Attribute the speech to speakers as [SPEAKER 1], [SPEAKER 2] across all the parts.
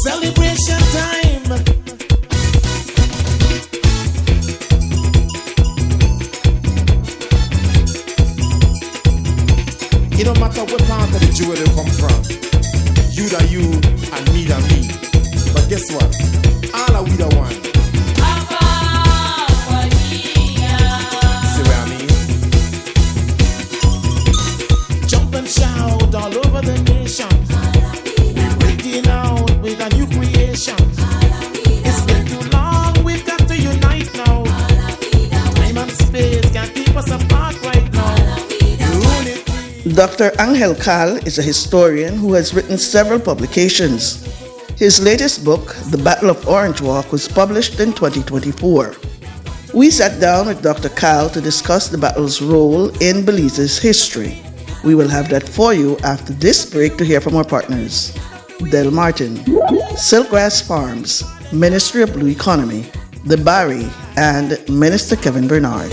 [SPEAKER 1] Celebration time. It don't matter what part of the jewel they come from. You da you and me da me. But guess what? All are we the one. See what I mean? Jump and shout all over the nation. We're breaking out with a new creation. It's been too long, we've got to unite now. Time and space can't keep us apart right now.
[SPEAKER 2] Dr. Angel Cal is a historian who has written several publications. His latest book, The Battle of Orange Walk, was published in 2024. We sat down with Dr. Cal to discuss the battle's role in Belize's history. We will have that for you after this break to hear from our partners. Del Martin, Silkgrass Farms, Ministry of Blue Economy, The Barry, and Minister Kevin Bernard.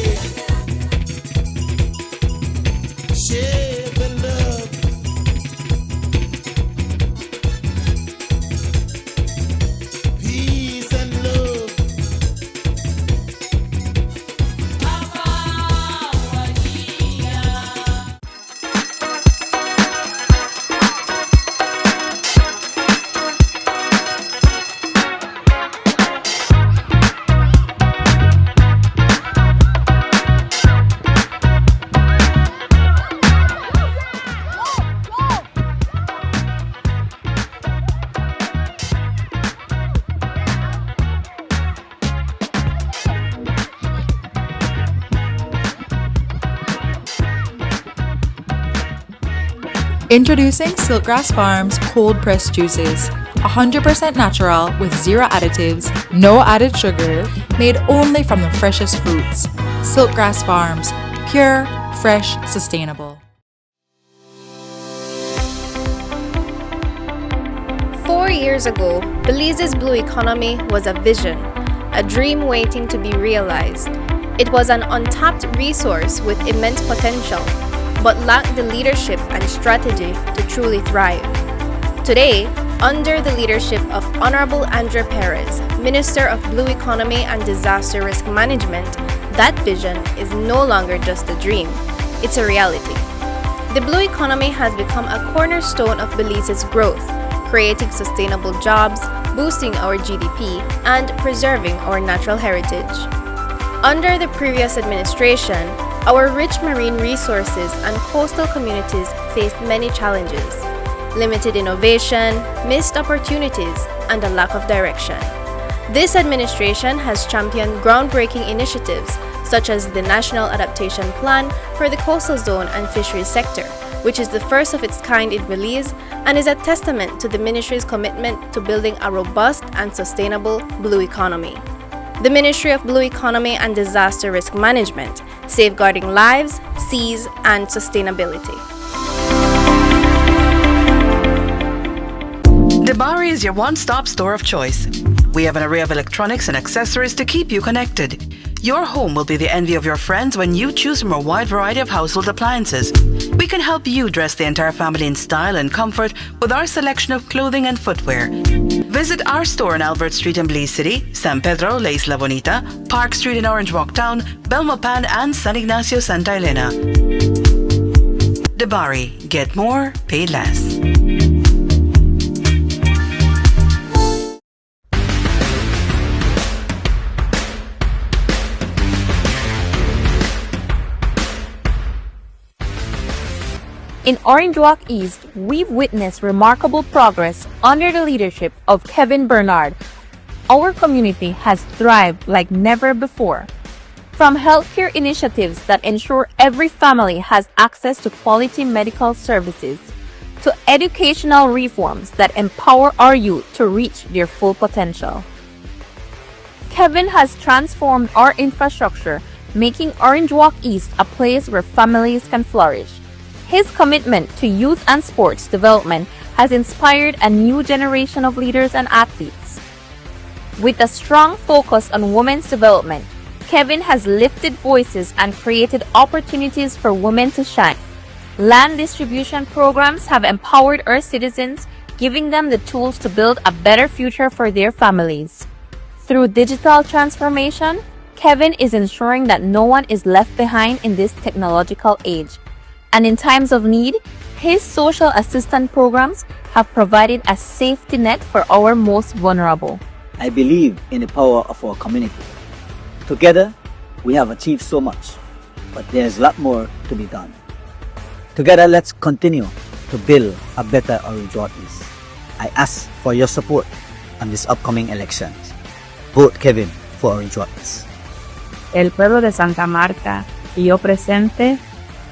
[SPEAKER 3] Introducing Silkgrass Farms cold pressed juices. 100% natural with zero additives, no added sugar, made only from the freshest fruits. Silkgrass Farms, pure, fresh, sustainable.
[SPEAKER 4] 4 years ago, Belize's blue economy was a vision, a dream waiting to be realized. It was an untapped resource with immense potential, but lacked the leadership and strategy to truly thrive. Today, under the leadership of Honorable Andre Perez, Minister of Blue Economy and Disaster Risk Management, that vision is no longer just a dream, it's a reality. The blue economy has become a cornerstone of Belize's growth, creating sustainable jobs, boosting our GDP, and preserving our natural heritage. Under the previous administration, our rich marine resources and coastal communities faced many challenges: limited innovation, missed opportunities, and a lack of direction. This administration has championed groundbreaking initiatives such as the National Adaptation Plan for the Coastal Zone and Fisheries sector, which is the first of its kind in Belize and is a testament to the ministry's commitment to building a robust and sustainable blue economy. The Ministry of Blue Economy and Disaster Risk Management, safeguarding lives, seas, and sustainability.
[SPEAKER 5] The Barry is your one-stop store of choice. We have an array of electronics and accessories to keep you connected. Your home will be the envy of your friends when you choose from a wide variety of household appliances. We can help you dress the entire family in style and comfort with our selection of clothing and footwear. Visit our store on Albert Street in Belize City, San Pedro, La Isla Bonita, Park Street in Orange Walk Town, Belmopan, and San Ignacio, Santa Elena. The Barry. Get more, pay less.
[SPEAKER 6] In Orange Walk East, we've witnessed remarkable progress under the leadership of Kevin Bernard. Our community has thrived like never before. From healthcare initiatives that ensure every family has access to quality medical services, to educational reforms that empower our youth to reach their full potential. Kevin has transformed our infrastructure, making Orange Walk East a place where families can flourish. His commitment to youth and sports development has inspired a new generation of leaders and athletes. With a strong focus on women's development, Kevin has lifted voices and created opportunities for women to shine. Land distribution programs have empowered our citizens, giving them the tools to build a better future for their families. Through digital transformation, Kevin is ensuring that no one is left behind in this technological age. And in times of need, his social assistance programs have provided a safety net for our most vulnerable.
[SPEAKER 7] I believe in the power of our community. Together, we have achieved so much, but there's a lot more to be done. Together, let's continue to build a better Orange Walk East. I ask for your support on this upcoming elections. Vote Kevin for Orange Walk East.
[SPEAKER 8] El pueblo de Santa Marta y yo presente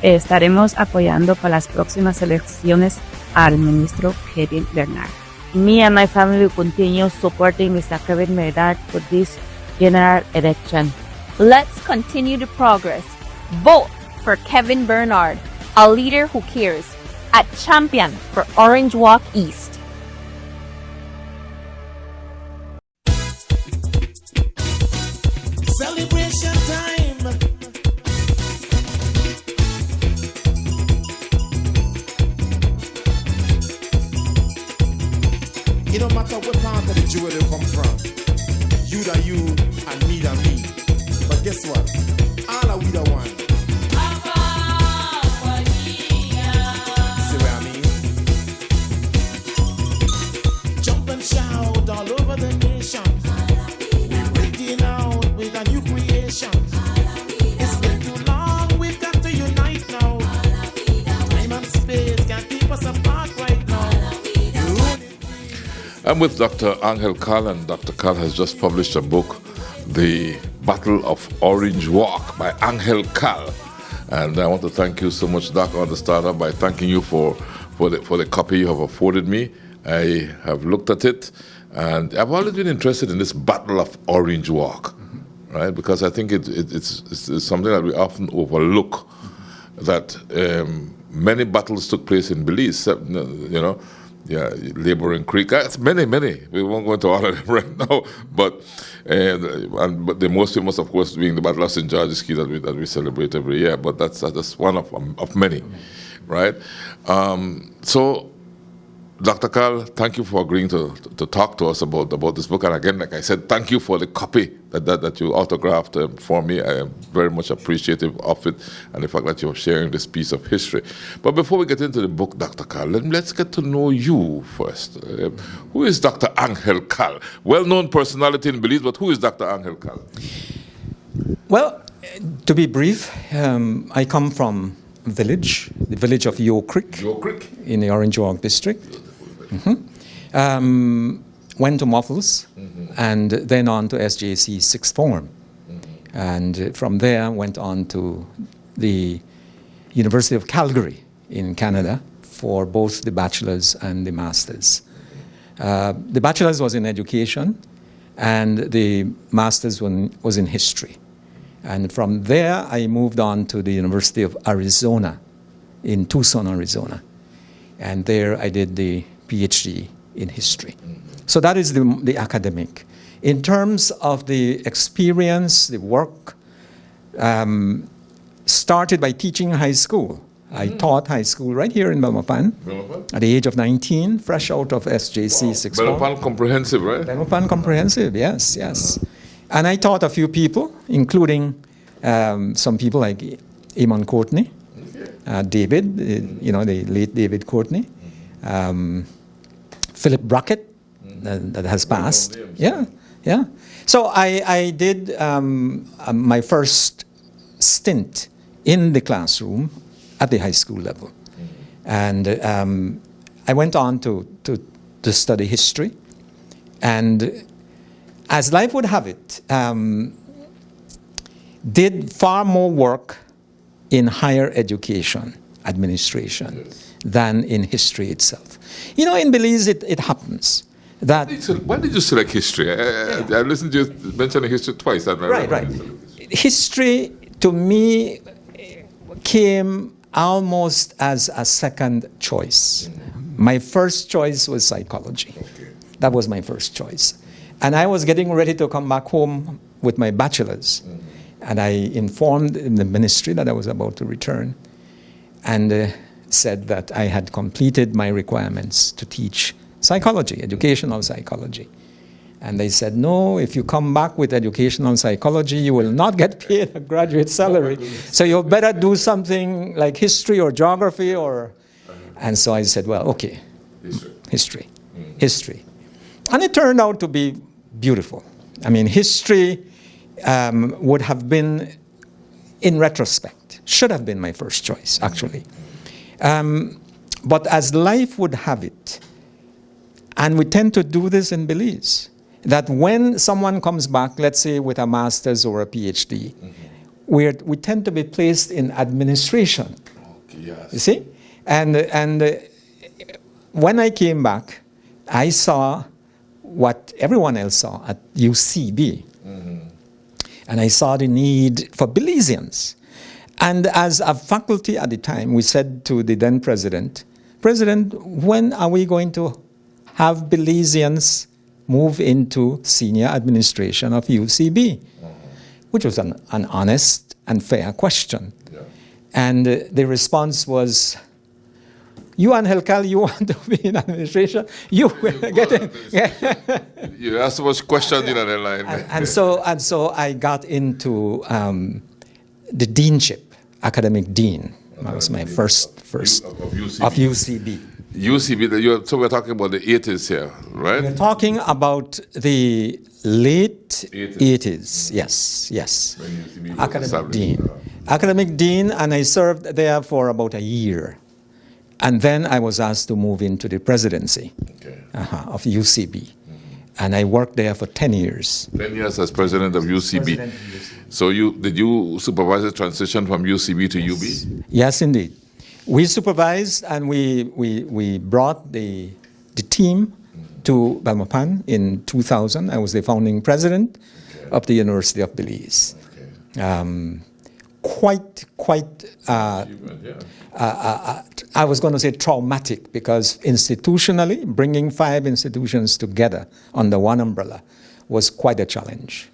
[SPEAKER 8] estaremos apoyando para las próximas elecciones al ministro Kevin Bernard. Me and my family will continue supporting Mr. Kevin Bernard for this general election.
[SPEAKER 6] Let's continue the progress. Vote for Kevin Bernard, a leader who cares, a champion for Orange Walk East.
[SPEAKER 1] Celebration time. It don't matter what part of the jewel they come from. You da you and me da me. But guess what? All are we the one. See what I mean? Jump and shout all over the nation. We're breaking out with a new creation. It's been too long, we've got to unite now. Time and space can't keep us apart right now.
[SPEAKER 9] I'm with Dr. Angel Cal, and Dr. Cal has just published a book, The Battle of Orange Walk by Angel Cal. And I want to thank you so much, Doc. I want to start off by thanking you for the copy you have afforded me. I have looked at it, and I've always been interested in this Battle of Orange Walk, right? Because I think it's something that we often overlook, that many battles took place in Belize, Laboring Creek. It's many. We won't go into all of them right now, but the most famous, of course, being the Battle of St. George's Key that we celebrate every year. But that's just one of many, right? So, Dr. Carl, thank you for agreeing to talk to us about this book. And again, like I said, thank you for the copy that you autographed for me. I am very much appreciative of it and the fact that you're sharing this piece of history. But before we get into the book, Dr. Carl, let's get to know you first. Who is Dr. Angel Cal? Well-known personality in Belize, but who is Dr. Angel Cal?
[SPEAKER 10] Well, to be brief, I come from the village of Yo Creek in the Orange Walk district. Went to Muffles, and then on to SJC Sixth Form. And from there went on to the University of Calgary in Canada for both the bachelor's and the master's. The bachelor's was in education, and the master's was in history. And from there, I moved on to the University of Arizona in Tucson, Arizona. And there I did the PhD in history. So that is the academic. In terms of the experience, the work, started by teaching high school. I taught high school right here in Belmopan at the age of 19, fresh out of SJC 6
[SPEAKER 9] Belmopan Comprehensive, right?
[SPEAKER 10] Belmopan Comprehensive, yes. And I taught a few people, including some people like Eamon Courtney, David, the late David Courtney, Philip Brackett, that has passed. Yeah. So I did my first stint in the classroom at the high school level. And I went on to study history. And as life would have it, did far more work in higher education administration than in history itself. In Belize, it happens that...
[SPEAKER 9] Why did you select history? I listened to you mentioning history twice.
[SPEAKER 10] Right. History, to me, came almost as a second choice. My first choice was psychology. That was my first choice. And I was getting ready to come back home with my bachelor's. And I informed the ministry that I was about to return and said that I had completed my requirements to teach psychology, educational psychology. And they said, no, if you come back with educational psychology, you will not get paid a graduate salary. So you better do something like history or geography or... And so I said, well, okay, history. And it turned out to be beautiful. I mean, history would have been, in retrospect, should have been my first choice, actually. But as life would have it, and we tend to do this in Belize, that when someone comes back, let's say with a master's or a PhD, we tend to be placed in administration.
[SPEAKER 9] Okay, yes.
[SPEAKER 10] You see? And when I came back, I saw what everyone else saw at UCB. And I saw the need for Belizeans. And as a faculty at the time, we said to the then president, President, when are we going to have Belizeans move into senior administration of UCB? Which was an honest and fair question. Yeah. And the response was, you and Helkal, you want to be in administration? You will get it.
[SPEAKER 9] You asked much question in that line.
[SPEAKER 10] And so I got into the deanship, academic dean. That was my first of UCB.
[SPEAKER 9] UCB, so we're talking about the 80s here, right?
[SPEAKER 10] We're talking about the late 80s. Yes. Academic dean, and I served there for about a year. And then I was asked to move into the presidency of UCB. And I worked there for 10 years.
[SPEAKER 9] 10 years as president of UCB. So did you supervise the transition from UCB to UB?
[SPEAKER 10] Yes, indeed. We supervised and we brought the team to Belmopan in 2000. I was the founding president of the University of Belize. I was going to say traumatic, because institutionally, bringing 5 institutions together under one umbrella was quite a challenge.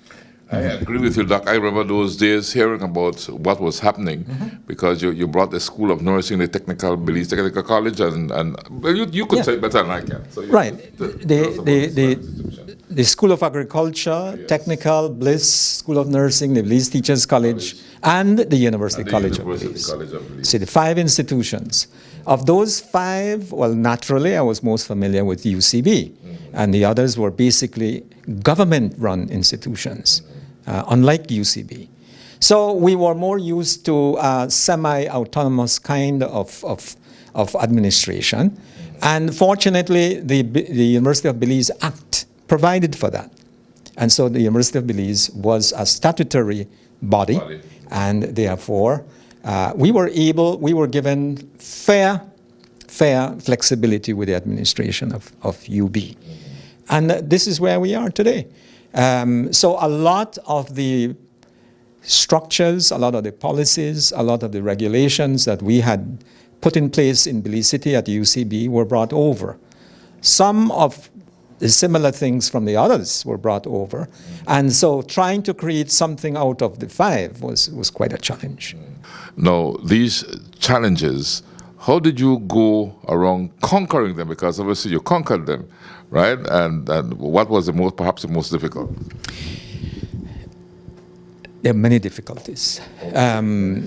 [SPEAKER 9] I agree with you, Doc. I remember those days hearing about what was happening, because you brought the School of Nursing, the Belize Technical College, and well, you could say it better than I can. So
[SPEAKER 10] the School of Agriculture, Technical, Bliss, School of Nursing, the Belize Teachers College, and the University College of Belize. See, the 5 institutions. Of those 5, well, naturally, I was most familiar with UCB, and the others were basically government-run institutions, unlike UCB. So we were more used to semi-autonomous kind of administration, and fortunately, the University of Belize Act provided for that. And so the University of Belize was a statutory body. And therefore, we were given fair flexibility with the administration of UB. And this is where we are today. So a lot of the structures, a lot of the policies, a lot of the regulations that we had put in place in Belize City at UCB were brought over. Some of the similar things from the others were brought over. And so trying to create something out of the 5 was quite a challenge.
[SPEAKER 9] Now, these challenges, how did you go around conquering them? Because obviously you conquered them, right? And what was perhaps the most difficult?
[SPEAKER 10] There are many difficulties. To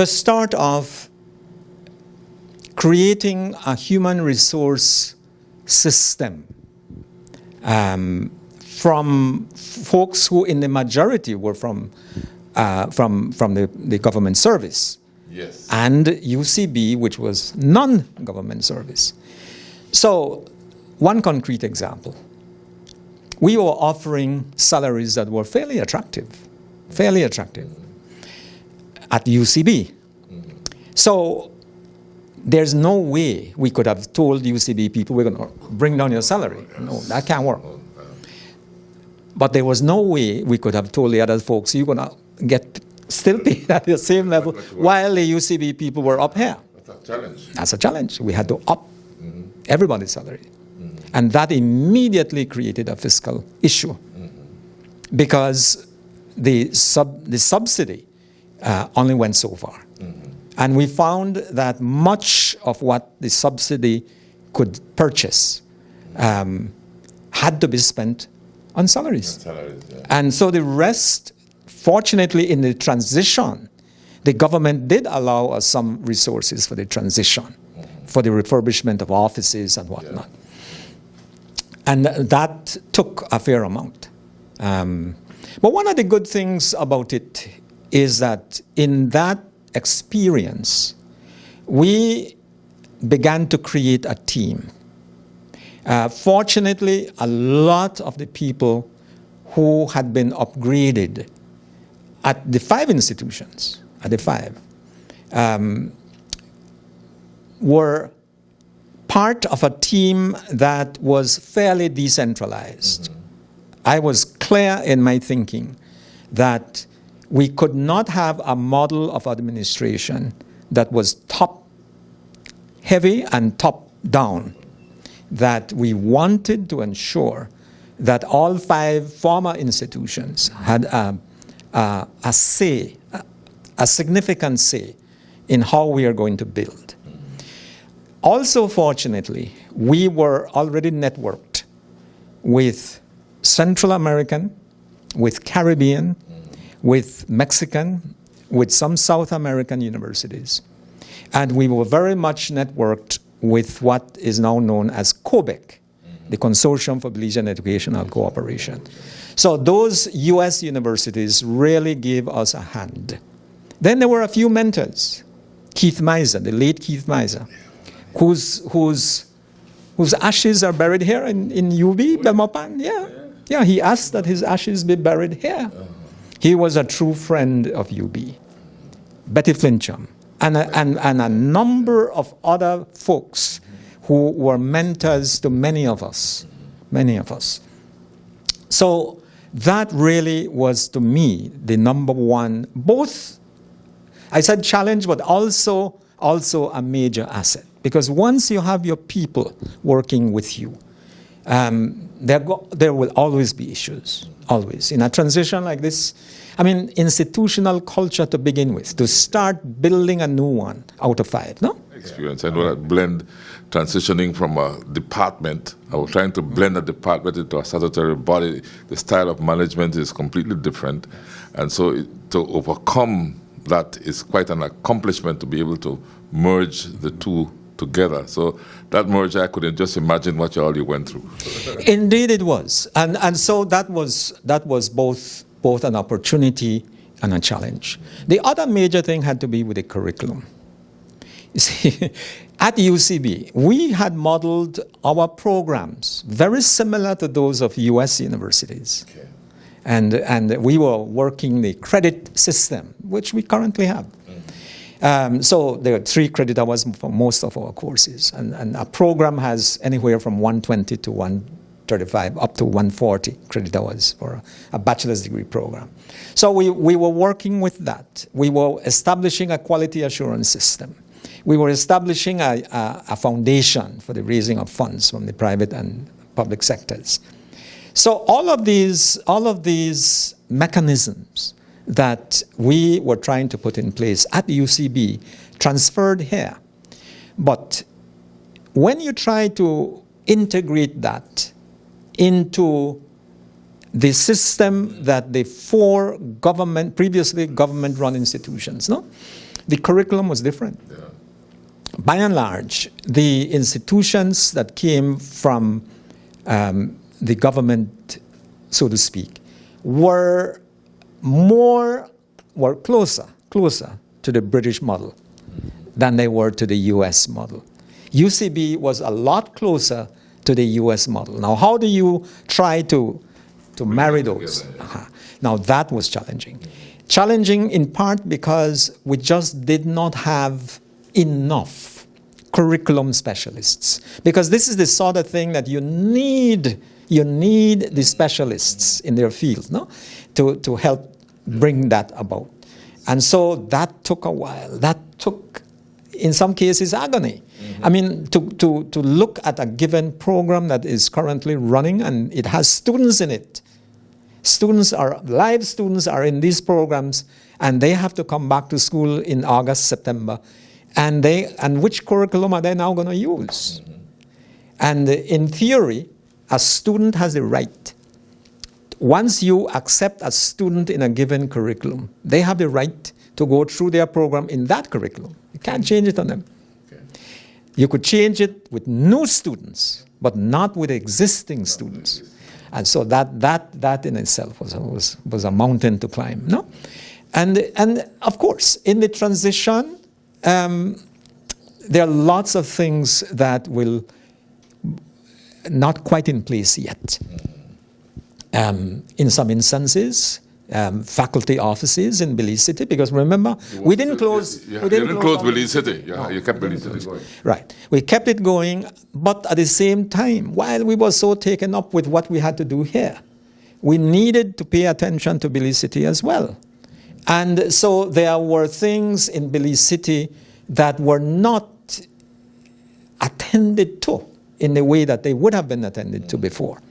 [SPEAKER 10] start off, creating a human resource system from folks who in the majority were from the government service.
[SPEAKER 9] Yes.
[SPEAKER 10] And UCB, which was non-government service. So, one concrete example. We were offering salaries that were fairly attractive at UCB. So, there's no way we could have told UCB people, we're going to bring down your salary. No, that can't work. But there was no way we could have told the other folks, you're going to still paid at the same level while the UCB people were up here.
[SPEAKER 9] That's a challenge.
[SPEAKER 10] That's a challenge. We had to up everybody's salary. And that immediately created a fiscal issue because the subsidy only went so far. And we found that much of what the subsidy could purchase had to be spent on salaries. And so the rest, fortunately, in the transition, the government did allow us some resources for the transition, for the refurbishment of offices and whatnot. And that took a fair amount. But one of the good things about it is that in that experience, we began to create a team. Fortunately, a lot of the people who had been upgraded at the 5 institutions, were part of a team that was fairly decentralized. I was clear in my thinking that we could not have a model of administration that was top-heavy and top-down, that we wanted to ensure that all 5 former institutions had a say, a significant say in how we are going to build. Also, fortunately, we were already networked with Central American, with Caribbean, with Mexican, with some South American universities. And we were very much networked with what is now known as COBEC, the Consortium for Belizean Educational Cooperation. So those US universities really gave us a hand. Then there were a few mentors. Keith Miser, the late Keith Miser, whose ashes are buried here in UB, Belmopan. Yeah, he asked that his ashes be buried here. He was a true friend of UB. Betty Flincham, and a number of other folks who were mentors to many of us. So that really was, to me, the number one, both, I said challenge, but also a major asset. Because once you have your people working with you, there will always be issues, always. In a transition like this, I mean, institutional culture to begin with, to start building a new one out of 5, no?
[SPEAKER 9] Experience. I know that blend, transitioning from a department, I was trying to blend a department into a statutory body. The style of management is completely different. And so to overcome that is quite an accomplishment to be able to merge the two together. So that merger, I couldn't just imagine what all you went through.
[SPEAKER 10] Indeed it was. And so that was both an opportunity and a challenge. The other major thing had to be with the curriculum. You see, at UCB, we had modeled our programs very similar to those of US universities. Okay. And we were working the credit system, which we currently have. So there are 3 credit hours for most of our courses. And a program has anywhere from 120 to 135 up to 140 credit hours for a bachelor's degree program. So we were working with that. We were establishing a quality assurance system. We were establishing a foundation for the raising of funds from the private and public sectors. So all of these mechanisms that we were trying to put in place at UCB transferred here. But when you try to integrate that into the system that the 4 previously government-run institutions, no? The curriculum was different. Yeah. By and large, the institutions that came from the government, so to speak, were closer to the British model than they were to the US model. UCB was a lot closer to the US model. Now, how do you try to marry those? Now, that was challenging. Challenging in part because we just did not have enough curriculum specialists. Because this is the sort of thing that you need the specialists in their field, no? To help bring that about. And so that took a while. That took, in some cases, agony. I mean, to look at a given program that is currently running and it has students in it. Live students are in these programs and they have to come back to school in August, September. And which curriculum are they now going to use? And in theory, a student has the right. Once you accept a student in a given curriculum, they have the right to go through their program in that curriculum. You can't change it on them. Okay. You could change it with new students, but not with existing students. And so that in itself was a mountain to climb, no? And of course, in the transition, there are lots of things that will not quite in place yet. In some instances, faculty offices in Belize City, because remember, we didn't close.
[SPEAKER 9] You didn't close Belize City. Yeah, you kept Belize City going.
[SPEAKER 10] Right. We kept it going, but at the same time, while we were so taken up with what we had to do here, we needed to pay attention to Belize City as well. And so there were things in Belize City that were not attended to in the way that they would have been attended to before.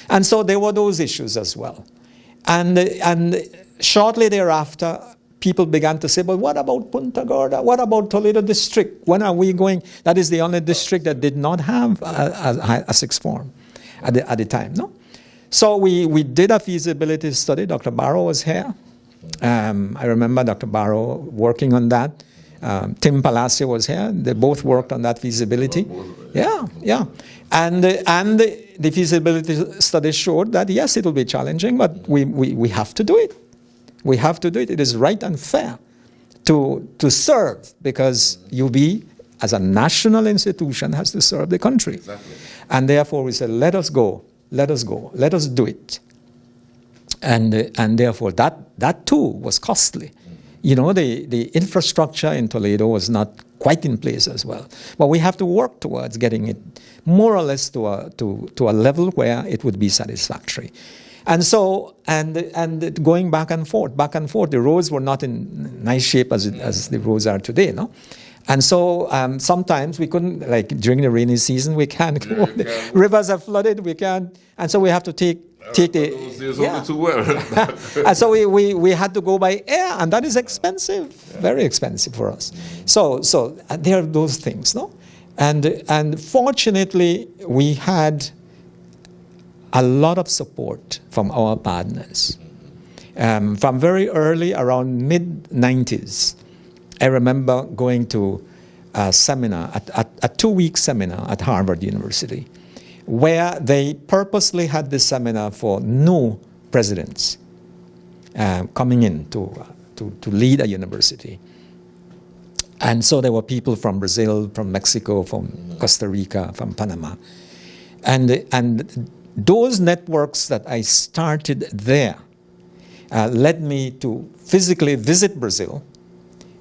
[SPEAKER 10] And so there were those issues as well. And shortly thereafter, people began to say, but what about Punta Gorda? What about Toledo District? When are we going? That is the only district that did not have a sixth form at the time, no? So we did a feasibility study. Dr. Barrow was here. I remember Dr. Barrow working on that. Tim Palacio was here. They both worked on that feasibility. Yeah. And the feasibility study showed that, yes, it will be challenging, but we have to do it. We have to do it. It is right and fair to serve, because UB, as a national institution, has to serve the country. Exactly. And therefore, we said, let us go, let us do it. And therefore, that too was costly. You know, the infrastructure in Toledo was not quite in place as well. But we have to work towards getting it more or less to a level where it would be satisfactory. And so, and going back and forth, the roads were not in nice shape as the roads are today, no? And so sometimes we couldn't, like during the rainy season, we can't go. The rivers are flooded, we can't. And so we have to take
[SPEAKER 9] only too well.
[SPEAKER 10] And so we had to go by air, and that is expensive, very expensive for us. So there are those things, no? And fortunately, we had a lot of support from our partners. From very early, around mid-90s, I remember going to a seminar, a 2-week seminar at Harvard University, where they purposely had this seminar for new presidents coming in to lead a university. And so there were people from Brazil, from Mexico, from Costa Rica, from Panama. And those networks that I started there led me to physically visit Brazil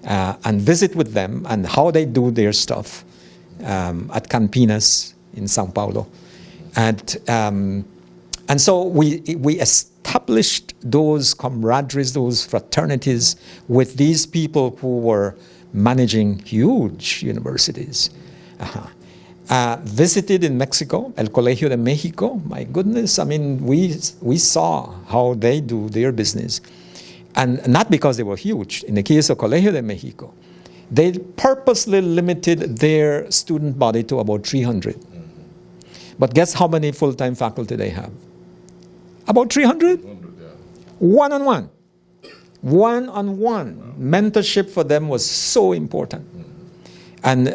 [SPEAKER 10] and visit with them and how they do their stuff at Campinas in Sao Paulo. And so we established those camaraderies, those fraternities with these people who were managing huge universities. Visited in Mexico, El Colegio de Mexico. My goodness, I mean, we saw how they do their business. And not because they were huge. In the case of Colegio de Mexico, they purposely limited their student body to about 300. But guess how many full-time faculty they have? About 300? One-on-one. One-on-one. Mentorship for them was so important. And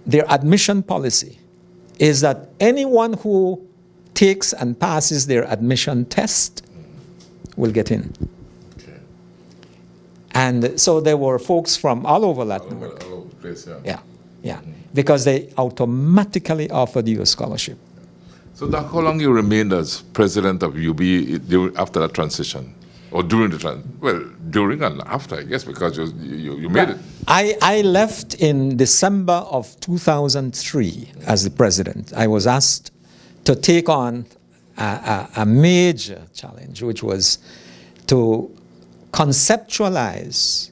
[SPEAKER 10] their admission policy is that anyone who takes and passes their admission test will get in. Okay. And so there were folks from all over Latin America.
[SPEAKER 9] All over the place,
[SPEAKER 10] yeah. Because they automatically offered you a scholarship.
[SPEAKER 9] So, Doc, how long you remained as president of UB after that transition? Or during during and after, I guess, because you made it.
[SPEAKER 10] I left in December of 2003 as the president. I was asked to take on a major challenge, which was to conceptualize,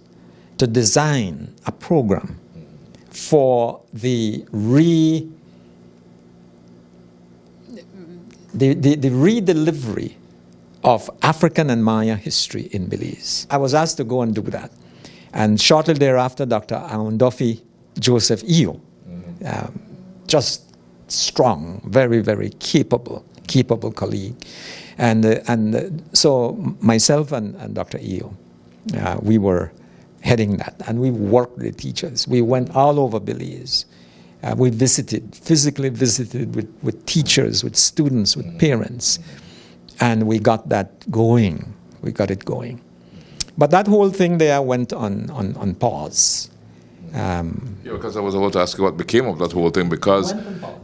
[SPEAKER 10] to design a program for the redelivery of African and Maya history in Belize. I was asked to go and do that. And shortly thereafter, Dr. Aundofi Joseph Iyo just strong, very, very capable colleague. And so myself and Dr. Eo, we were heading that, and we worked with the teachers. We went all over Belize. We physically visited with teachers, with students, with parents, and we got that going. We got it going. But that whole thing there went on pause.
[SPEAKER 9] Because I was about to ask you what became of that whole thing, because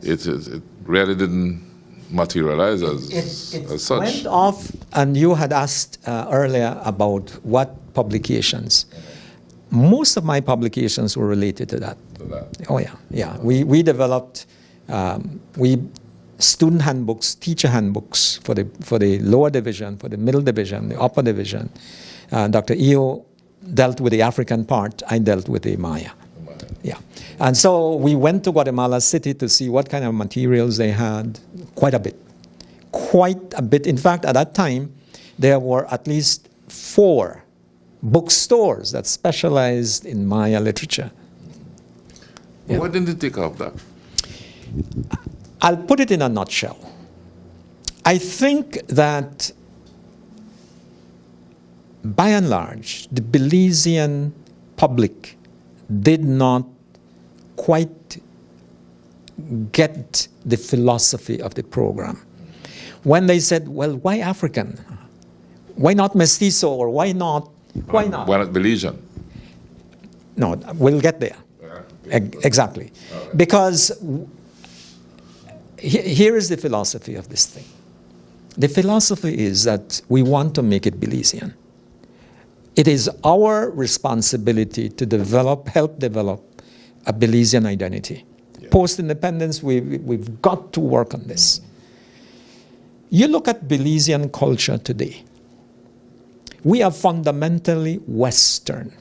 [SPEAKER 9] it really didn't materialize as such.
[SPEAKER 10] It went off, and you had asked earlier about what publications. Most of my publications were related to that. Oh yeah. We developed student handbooks, teacher handbooks for the lower division, for the middle division, the upper division. Dr. Eo dealt with the African part. I dealt with the Maya. Yeah. And so we went to Guatemala City to see what kind of materials they had. Quite a bit. In fact, at that time, there were at least 4 bookstores that specialized in Maya literature.
[SPEAKER 9] Yeah. Why didn't it take off that?
[SPEAKER 10] I'll put it in a nutshell. I think that by and large, the Belizean public did not quite get the philosophy of the program. When they said, well, why African? Why not mestizo, or why not? Why not
[SPEAKER 9] Belizean?
[SPEAKER 10] No, we'll get there. Exactly. Right. Because here is the philosophy of this thing. The philosophy is that we want to make it Belizean. It is our responsibility to help develop a Belizean identity. Yeah. Post-independence, we've got to work on this. You look at Belizean culture today. We are fundamentally Western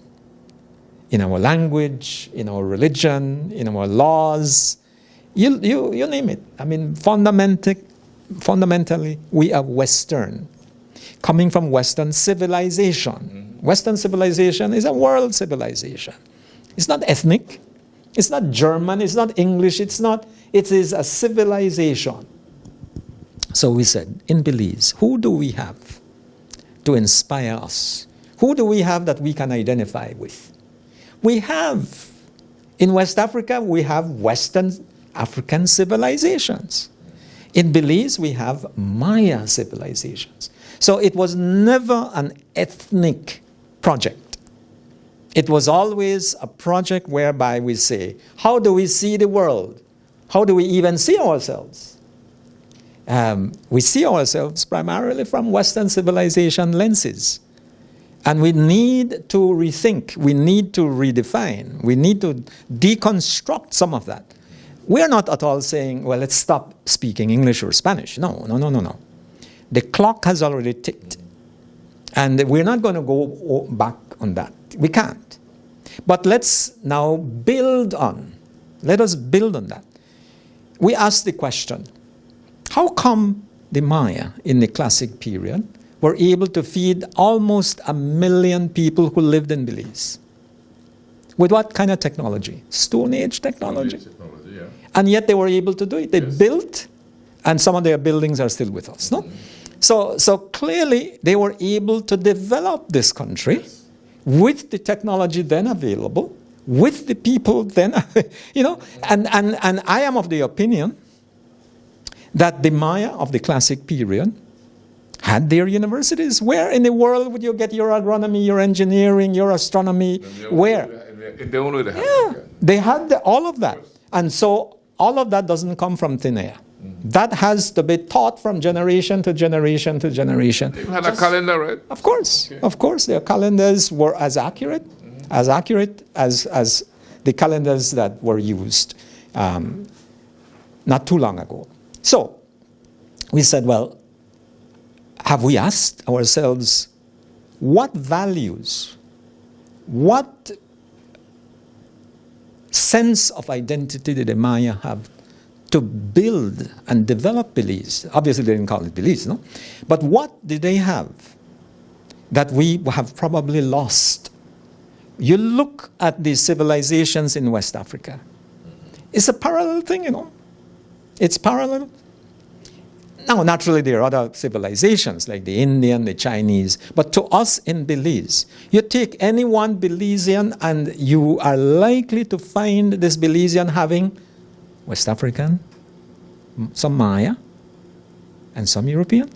[SPEAKER 10] in our language, in our religion, in our laws. You name it. I mean, fundamentally, we are Western, coming from Western civilization. Mm-hmm. Western civilization is a world civilization. It's not ethnic. It's not German. It's not English. It is a civilization. So we said, in Belize, who do we have to inspire us? Who do we have that we can identify with? We have, in West Africa, we have Western African civilizations. In Belize, we have Maya civilizations. So it was never an ethnic project. It was always a project whereby we say, how do we see the world? How do we even see ourselves? We see ourselves primarily from Western civilization lenses. And we need to rethink, we need to redefine, we need to deconstruct some of that. We're not at all saying, well, let's stop speaking English or Spanish. No. The clock has already ticked. And we're not going to go back on that. We can't. But let's now build on. Let us build on that. We ask the question, how come the Maya in the classic period were able to feed almost 1 million people who lived in Belize? With what kind of technology? Stone Age technology. Yeah. And yet they were able to do it. They built, and some of their buildings are still with us. No? So clearly they were able to develop this country with the technology then available, with the people then, and I am of the opinion that the Maya of the classic period had their universities. Where in the world would you get your agronomy, your engineering, your astronomy? Where?
[SPEAKER 9] In the only
[SPEAKER 10] they had all of that. And so all of that doesn't come from thin air. Mm-hmm. That has to be taught from generation to generation to generation.
[SPEAKER 9] They had a calendar, right?
[SPEAKER 10] Of course. Okay. Of course, their calendars were as accurate as the calendars that were used not too long ago. So we said, well, have we asked ourselves what values, what sense of identity did the Maya have to build and develop Belize? Obviously, they didn't call it Belize, no? But what did they have that we have probably lost? You look at the civilizations in West Africa. It's a parallel thing, It's parallel. Now, naturally, there are other civilizations like the Indian, the Chinese, but to us in Belize, you take any one Belizean and you are likely to find this Belizean having West African, some Maya, and some European.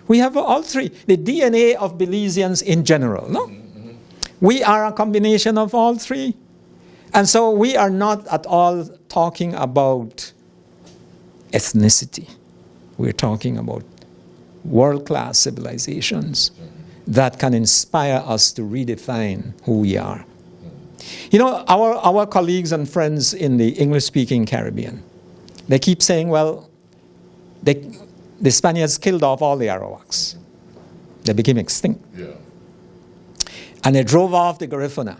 [SPEAKER 10] We have all three. The DNA of Belizeans in general, no? We are a combination of all three. And so we are not at all talking about ethnicity. We're talking about world-class civilizations that can inspire us to redefine who we are. You know, our colleagues and friends in the English-speaking Caribbean, they keep saying, well, the Spaniards killed off all the Arawaks. They became extinct.
[SPEAKER 9] Yeah.
[SPEAKER 10] And they drove off the Garifuna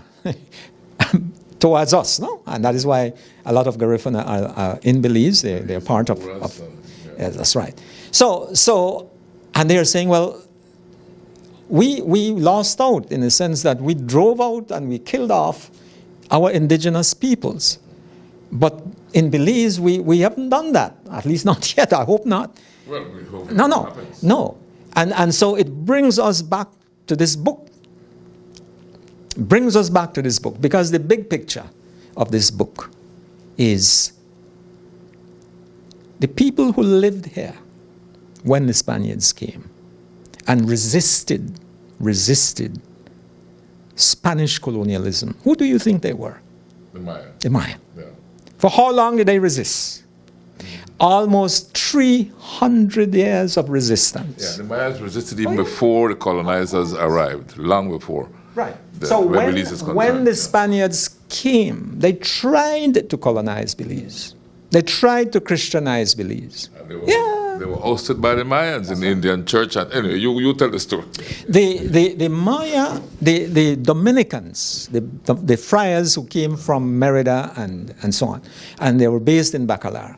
[SPEAKER 10] towards us, no? And that is why a lot of Garifuna are in Belize. They're part of yeah, that's right. So, and they're saying, well, we lost out in the sense that we drove out and we killed off our indigenous peoples. But in Belize, we haven't done that, at least not yet. I hope not.
[SPEAKER 9] Well, we hope
[SPEAKER 10] no. And so it brings us back to this book. Because the big picture of this book is the people who lived here when the Spaniards came and resisted Spanish colonialism. Who do you think they were?
[SPEAKER 9] The Maya.
[SPEAKER 10] The Maya.
[SPEAKER 9] Yeah.
[SPEAKER 10] For how long did they resist? Almost 300 years of resistance.
[SPEAKER 9] Yeah, the Mayas resisted even before the colonizers arrived, long before.
[SPEAKER 10] Right.
[SPEAKER 9] The,
[SPEAKER 10] so when the
[SPEAKER 9] yeah.
[SPEAKER 10] Spaniards came, they tried to colonize Belize. They tried to Christianize Belize.
[SPEAKER 9] They were hosted by the Mayans in the Indian church. And anyway, you tell the story.
[SPEAKER 10] The Maya, the Dominicans, the friars who came from Merida and so on, and they were based in Bacalar.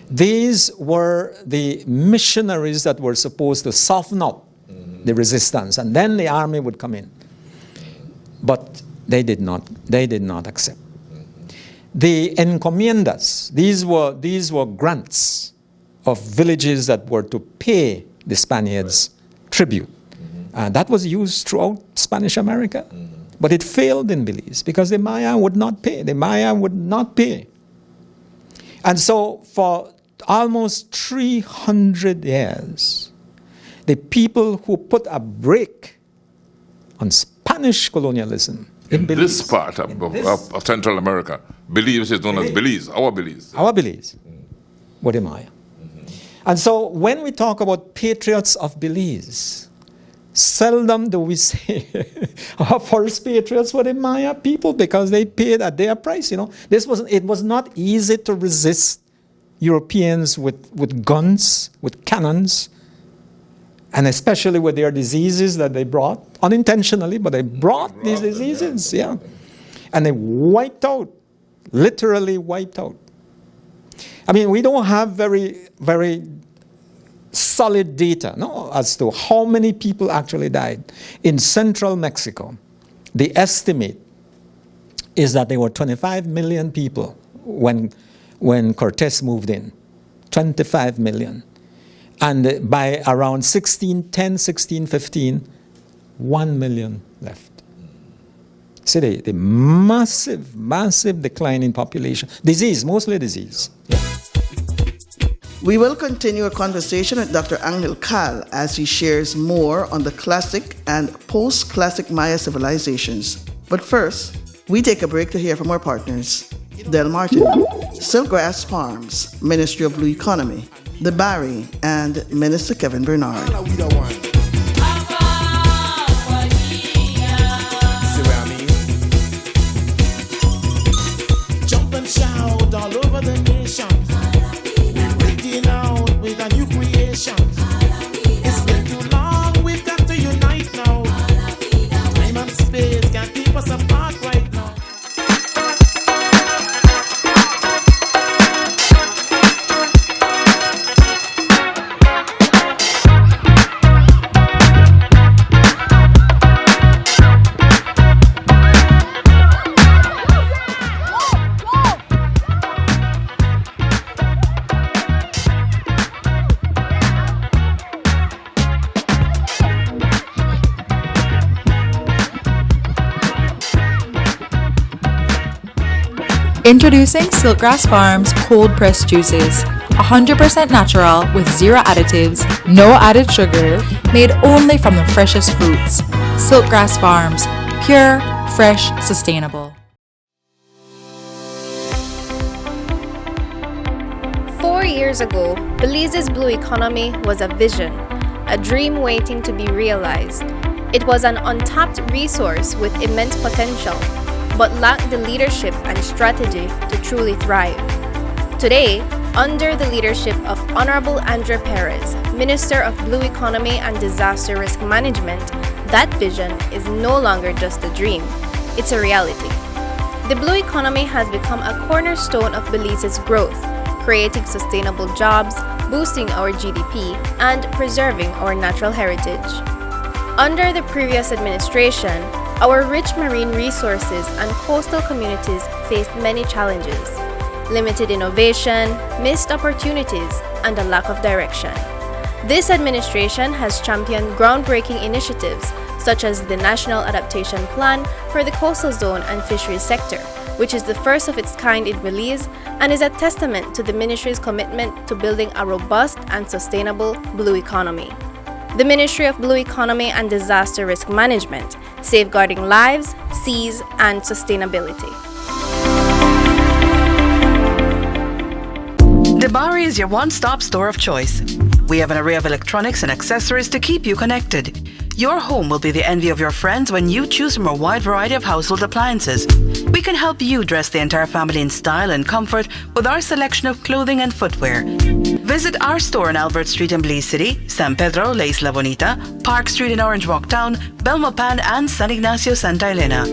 [SPEAKER 10] These were the missionaries that were supposed to soften up the resistance, and then the army would come in. But they did not accept. The encomiendas, these were grants of villages that were to pay the Spaniards tribute. That was used throughout Spanish America. But it failed in Belize because the Maya would not pay. And so for almost 300 years, the people who put a brake on Spanish colonialism in Belize,
[SPEAKER 9] this part of Central America, Belize is known as Belize, our Belize.
[SPEAKER 10] Our Belize, were the Maya. And so when we talk about patriots of Belize, seldom do we say our first patriots were the Maya people because they paid at their price. You know, it was not easy to resist Europeans with guns, with cannons, and especially with their diseases that they brought, unintentionally, but they brought these diseases, yeah. And they literally wiped out. I mean, we don't have very, very solid data, no, as to how many people actually died. In central Mexico, the estimate is that there were 25 million people when Cortés moved in. 25 million. And by around 1610, 1615, 1 million left. See the massive decline in population. Disease, mostly disease. Yeah.
[SPEAKER 2] We will continue a conversation with Dr. Angel Cal as he shares more on the classic and post-classic Maya civilizations. But first, we take a break to hear from our partners. Del Martin, Silkgrass Farms, Ministry of Blue Economy, The Barry, and Minister Kevin Bernard.
[SPEAKER 1] Jump and shout all over the nation. We're breaking out with a new creation. It's been too long, we've got to unite now. Time and space can't keep us apart right now.
[SPEAKER 3] Introducing Silkgrass Farms cold pressed juices. 100% natural with zero additives, no added sugar, made only from the freshest fruits. Silkgrass Farms, pure, fresh, sustainable.
[SPEAKER 4] 4 years ago, Belize's blue economy was a vision, a dream waiting to be realized. It was an untapped resource with immense potential, but lacked the leadership and strategy to truly thrive. Today, under the leadership of Honorable Andre Perez, Minister of Blue Economy and Disaster Risk Management, that vision is no longer just a dream, it's a reality. The blue economy has become a cornerstone of Belize's growth, creating sustainable jobs, boosting our GDP, and preserving our natural heritage. Under the previous administration, our rich marine resources and coastal communities faced many challenges: limited innovation, missed opportunities, and a lack of direction. This administration has championed groundbreaking initiatives such as the National Adaptation Plan for the Coastal Zone and Fisheries Sector, which is the first of its kind in Belize and is a testament to the ministry's commitment to building a robust and sustainable blue economy. The Ministry of Blue Economy and Disaster Risk Management, safeguarding lives, seas, and sustainability.
[SPEAKER 5] Debari is your one-stop store of choice. We have an array of electronics and accessories to keep you connected. Your home will be the envy of your friends when you choose from a wide variety of household appliances. We can help you dress the entire family in style and comfort with our selection of clothing and footwear. Visit our store on Albert Street in Belize City, San Pedro, La Isla Bonita, Park Street in Orange Walk Town, Belmopan, and San Ignacio, Santa Elena.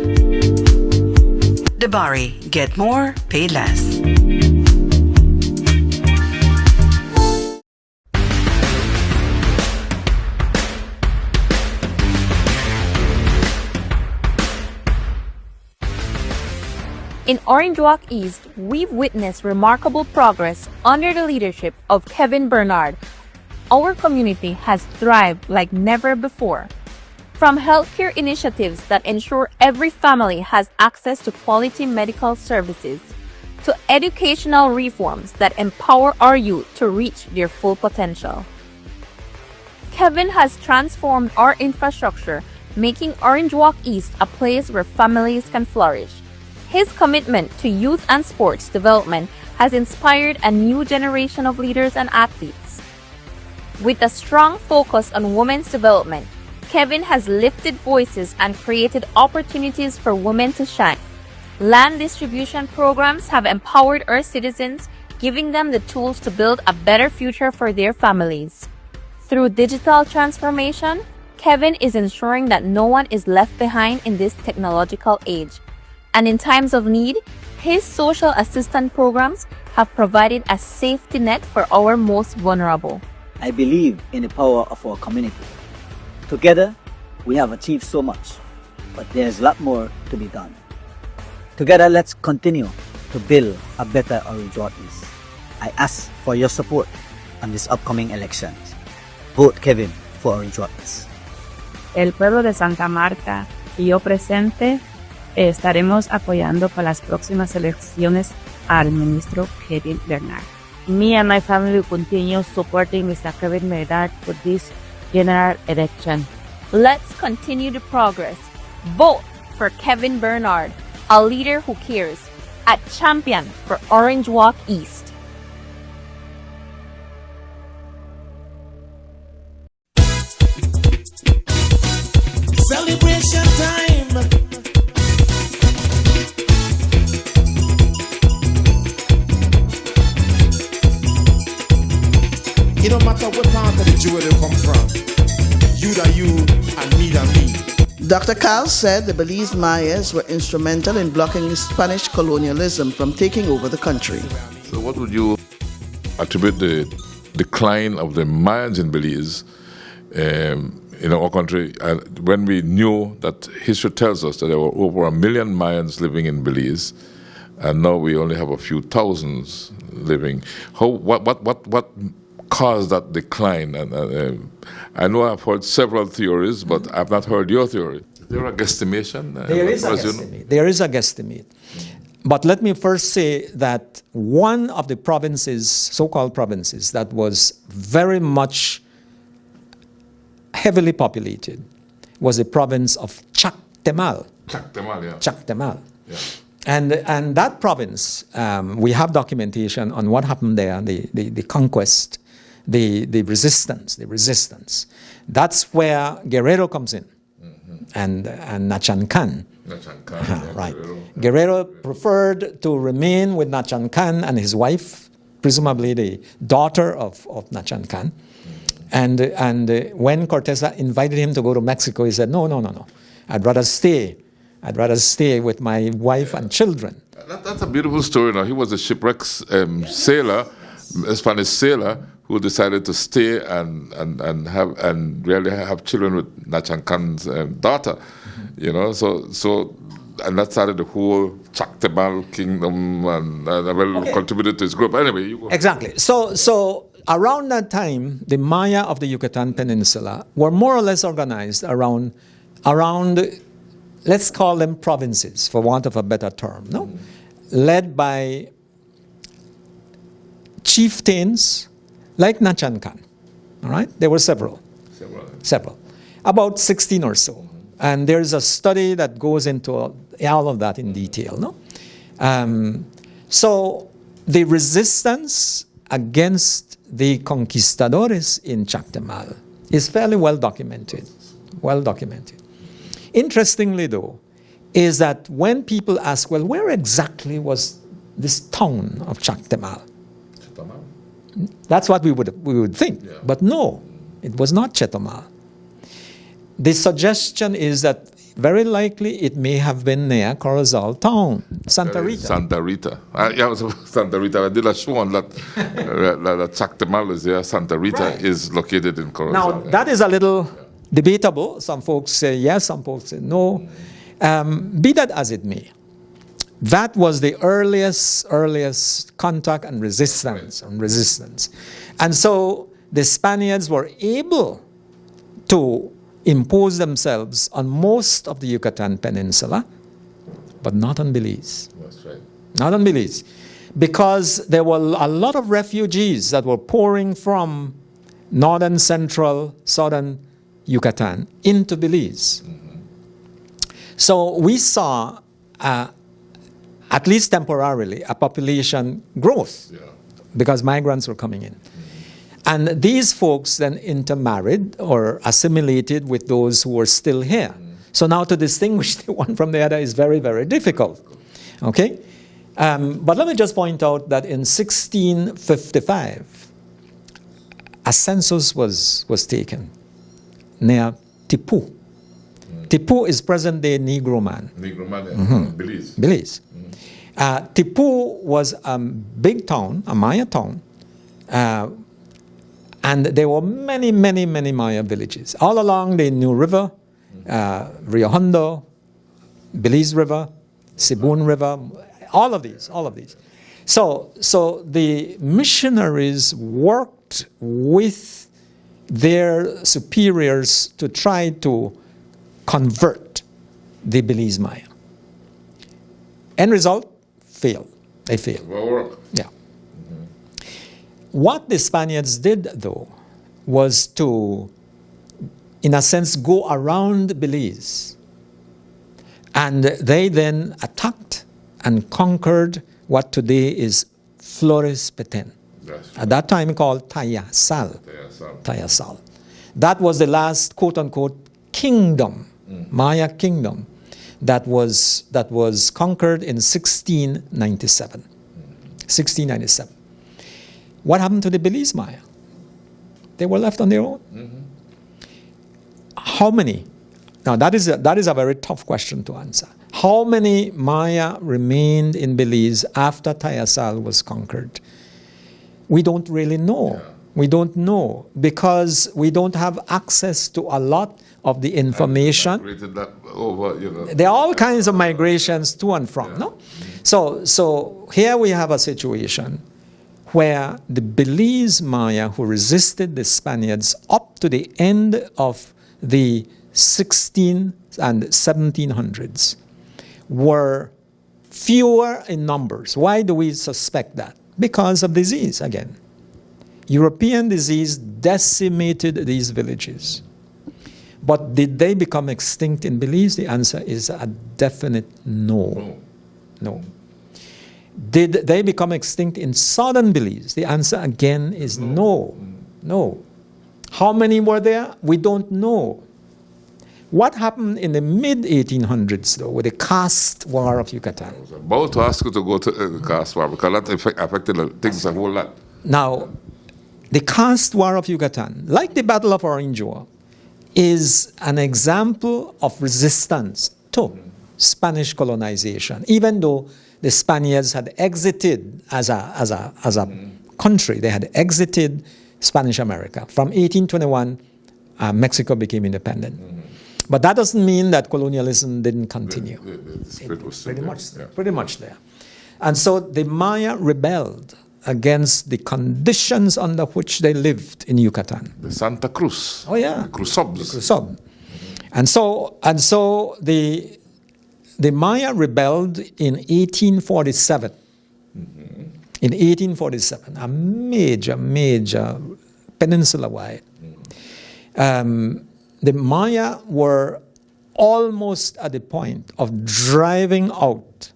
[SPEAKER 5] Debari, get more, pay less.
[SPEAKER 6] In Orange Walk East, we've witnessed remarkable progress under the leadership of Kevin Bernard. Our community has thrived like never before. From healthcare initiatives that ensure every family has access to quality medical services, to educational reforms that empower our youth to reach their full potential. Kevin has transformed our infrastructure, making Orange Walk East a place where families can flourish. His commitment to youth and sports development has inspired a new generation of leaders and athletes. With a strong focus on women's development, Kevin has lifted voices and created opportunities for women to shine. Land distribution programs have empowered our citizens, giving them the tools to build a better future for their families. Through digital transformation, Kevin is ensuring that no one is left behind in this technological age. And in times of need, his social assistance programs have provided a safety net for our most vulnerable.
[SPEAKER 7] I believe in the power of our community. Together, we have achieved so much, but there's a lot more to be done. Together, let's continue to build a better Orange Walk East. I ask for your support on this upcoming elections. Vote Kevin for Orange Walk East.
[SPEAKER 8] El pueblo de Santa Marta y yo presente estaremos apoyando para las próximas elecciones al ministro Kevin Bernard. Me and my family will continue supporting Mr. Kevin Bernard for this general election.
[SPEAKER 6] Let's continue the progress. Vote for Kevin Bernard, a leader who cares, a champion for Orange Walk East.
[SPEAKER 1] Celebration time. It don't matter what part of the jewel they come from. You that you and me that me.
[SPEAKER 2] Dr. Cal said the Belize Mayas were instrumental in blocking Spanish colonialism from taking over the country.
[SPEAKER 9] So what would you attribute the decline of the Mayans in Belize in our country, when we knew that history tells us that there were over 1 million Mayans living in Belize, and now we only have a few thousands living? What caused that decline? And I know I've heard several theories, but I've not heard your theory. Is there a guesstimation?
[SPEAKER 10] There is a guesstimate. But let me first say that one of the provinces, so-called provinces, that was very much heavily populated was the province of Chactemal.
[SPEAKER 9] Chactemal, yeah.
[SPEAKER 10] Chactemal.
[SPEAKER 9] Yeah.
[SPEAKER 10] And that province, we have documentation on what happened there, the conquest, the resistance. That's where Guerrero comes in, and Nachan Khan. Right. Guerrero preferred to remain with Nachan Khan and his wife, presumably the daughter of Nachan Khan. And when Cortez invited him to go to Mexico, he said, no. I'd rather stay with my wife and children.
[SPEAKER 9] That's a beautiful story. Now, he was a shipwrecked sailor, a Spanish sailor, who decided to stay and really have children with Nachan Khan's daughter. You know, so and that started the whole Chactemal kingdom and contributed to his group. Anyway, you go.
[SPEAKER 10] Exactly. So around that time, the Maya of the Yucatan Peninsula were more or less organized around let's call them provinces, for want of a better term, no? Led by chieftains like Nachan Khan. All right? There were several. About 16 or so. And there's a study that goes into all of that in detail, no? So the resistance against the conquistadores in Chactemal is fairly well documented. Interestingly, though, is that when people ask, well, where exactly was this town of Chactemal? That's what we would think. Yeah. But no, it was not Chetomal. The suggestion is that very likely it may have been near Corozal town, Santa Rita.
[SPEAKER 9] Santa Rita. It was Santa Rita. I did a show on that. That Chactemal is there. Santa Rita is located in Corozal.
[SPEAKER 10] Now, that is a little debatable. Some folks say yes, some folks say no. Be that as it may, that was the earliest contact and resistance. And so the Spaniards were able to impose themselves on most of the Yucatan Peninsula, but not on Belize.
[SPEAKER 9] That's right.
[SPEAKER 10] Not on Belize. Because there were a lot of refugees that were pouring from northern, central, southern Yucatan into Belize. So we saw, at least temporarily, a population growth because migrants were coming in. And these folks then intermarried or assimilated with those who were still here. So now to distinguish the one from the other is very, very difficult. Okay? But let me just point out that in 1655, a census was taken near Tipu. Tipu is present-day Negro Man.
[SPEAKER 9] Negro Man, Belize.
[SPEAKER 10] Belize. Tipu was a big town, a Maya town, and there were many, many, many Maya villages all along the New River, Rio Hondo, Belize River, Sibun River, all of these. So the missionaries worked with their superiors to try to convert the Belize Maya. End result, failed. They failed.
[SPEAKER 9] Well work.
[SPEAKER 10] Yeah. What the Spaniards did, though, was to, in a sense, go around Belize. And they then attacked and conquered what today is Flores Petén. At that time called Tayasal. That was the last, quote-unquote, kingdom, Maya kingdom, that was conquered in 1697. 1697. What happened to the Belize Maya? They were left on their own. How many? Now that is a very tough question to answer. How many Maya remained in Belize after Tayasal was conquered? We don't really know. Yeah. We don't know because we don't have access to a lot of the information. There are all kinds of migrations to and from, no? So here we have a situation where the Belize Maya who resisted the Spaniards up to the end of the 16 and 1700s were fewer in numbers. Why do we suspect that? Because of disease, again. European disease decimated these villages. But did they become extinct in Belize? The answer is a definite no. No. Did they become extinct in southern Belize? The answer again is no. No. How many were there? We don't know. What happened in the mid-1800s, though, with the caste war of Yucatan?
[SPEAKER 9] I was about to ask you to go to the caste war, because that affected things a whole lot.
[SPEAKER 10] Now, the caste war of Yucatan, like the Battle of Orange War, is an example of resistance to Spanish colonization. Even though the Spaniards had exited as a country, they had exited Spanish America. From 1821, Mexico became independent. But that doesn't mean that colonialism didn't continue.
[SPEAKER 9] The spirit was still
[SPEAKER 10] Pretty much there. And so the Maya rebelled against the conditions under which they lived in Yucatan.
[SPEAKER 9] The Santa Cruz.
[SPEAKER 10] Oh yeah.
[SPEAKER 9] The Cruzobs.
[SPEAKER 10] The Cruzob. And so the Maya rebelled in 1847. In 1847, a major peninsula-wide. The Maya were almost at the point of driving out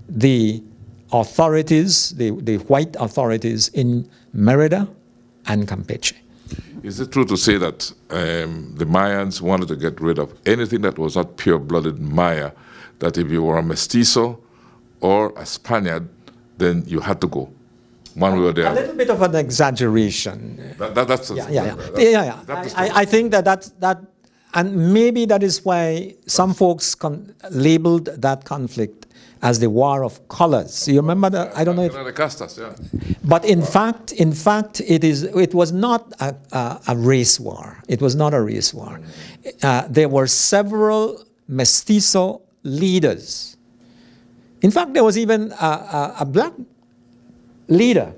[SPEAKER 10] the authorities, the white authorities in Merida and Campeche.
[SPEAKER 9] Is it true to say that the Mayans wanted to get rid of anything that was not pure-blooded Maya, that if you were a mestizo or a Spaniard, then you had to go? One way or the other.
[SPEAKER 10] A little bit of an exaggeration. I think that and maybe that is why some folks labeled that conflict as the war of colors. You remember that? I don't know if.
[SPEAKER 9] The castas, yeah.
[SPEAKER 10] But in fact, it was not a race war. It was not a race war. There were several mestizo leaders. In fact, there was even a black leader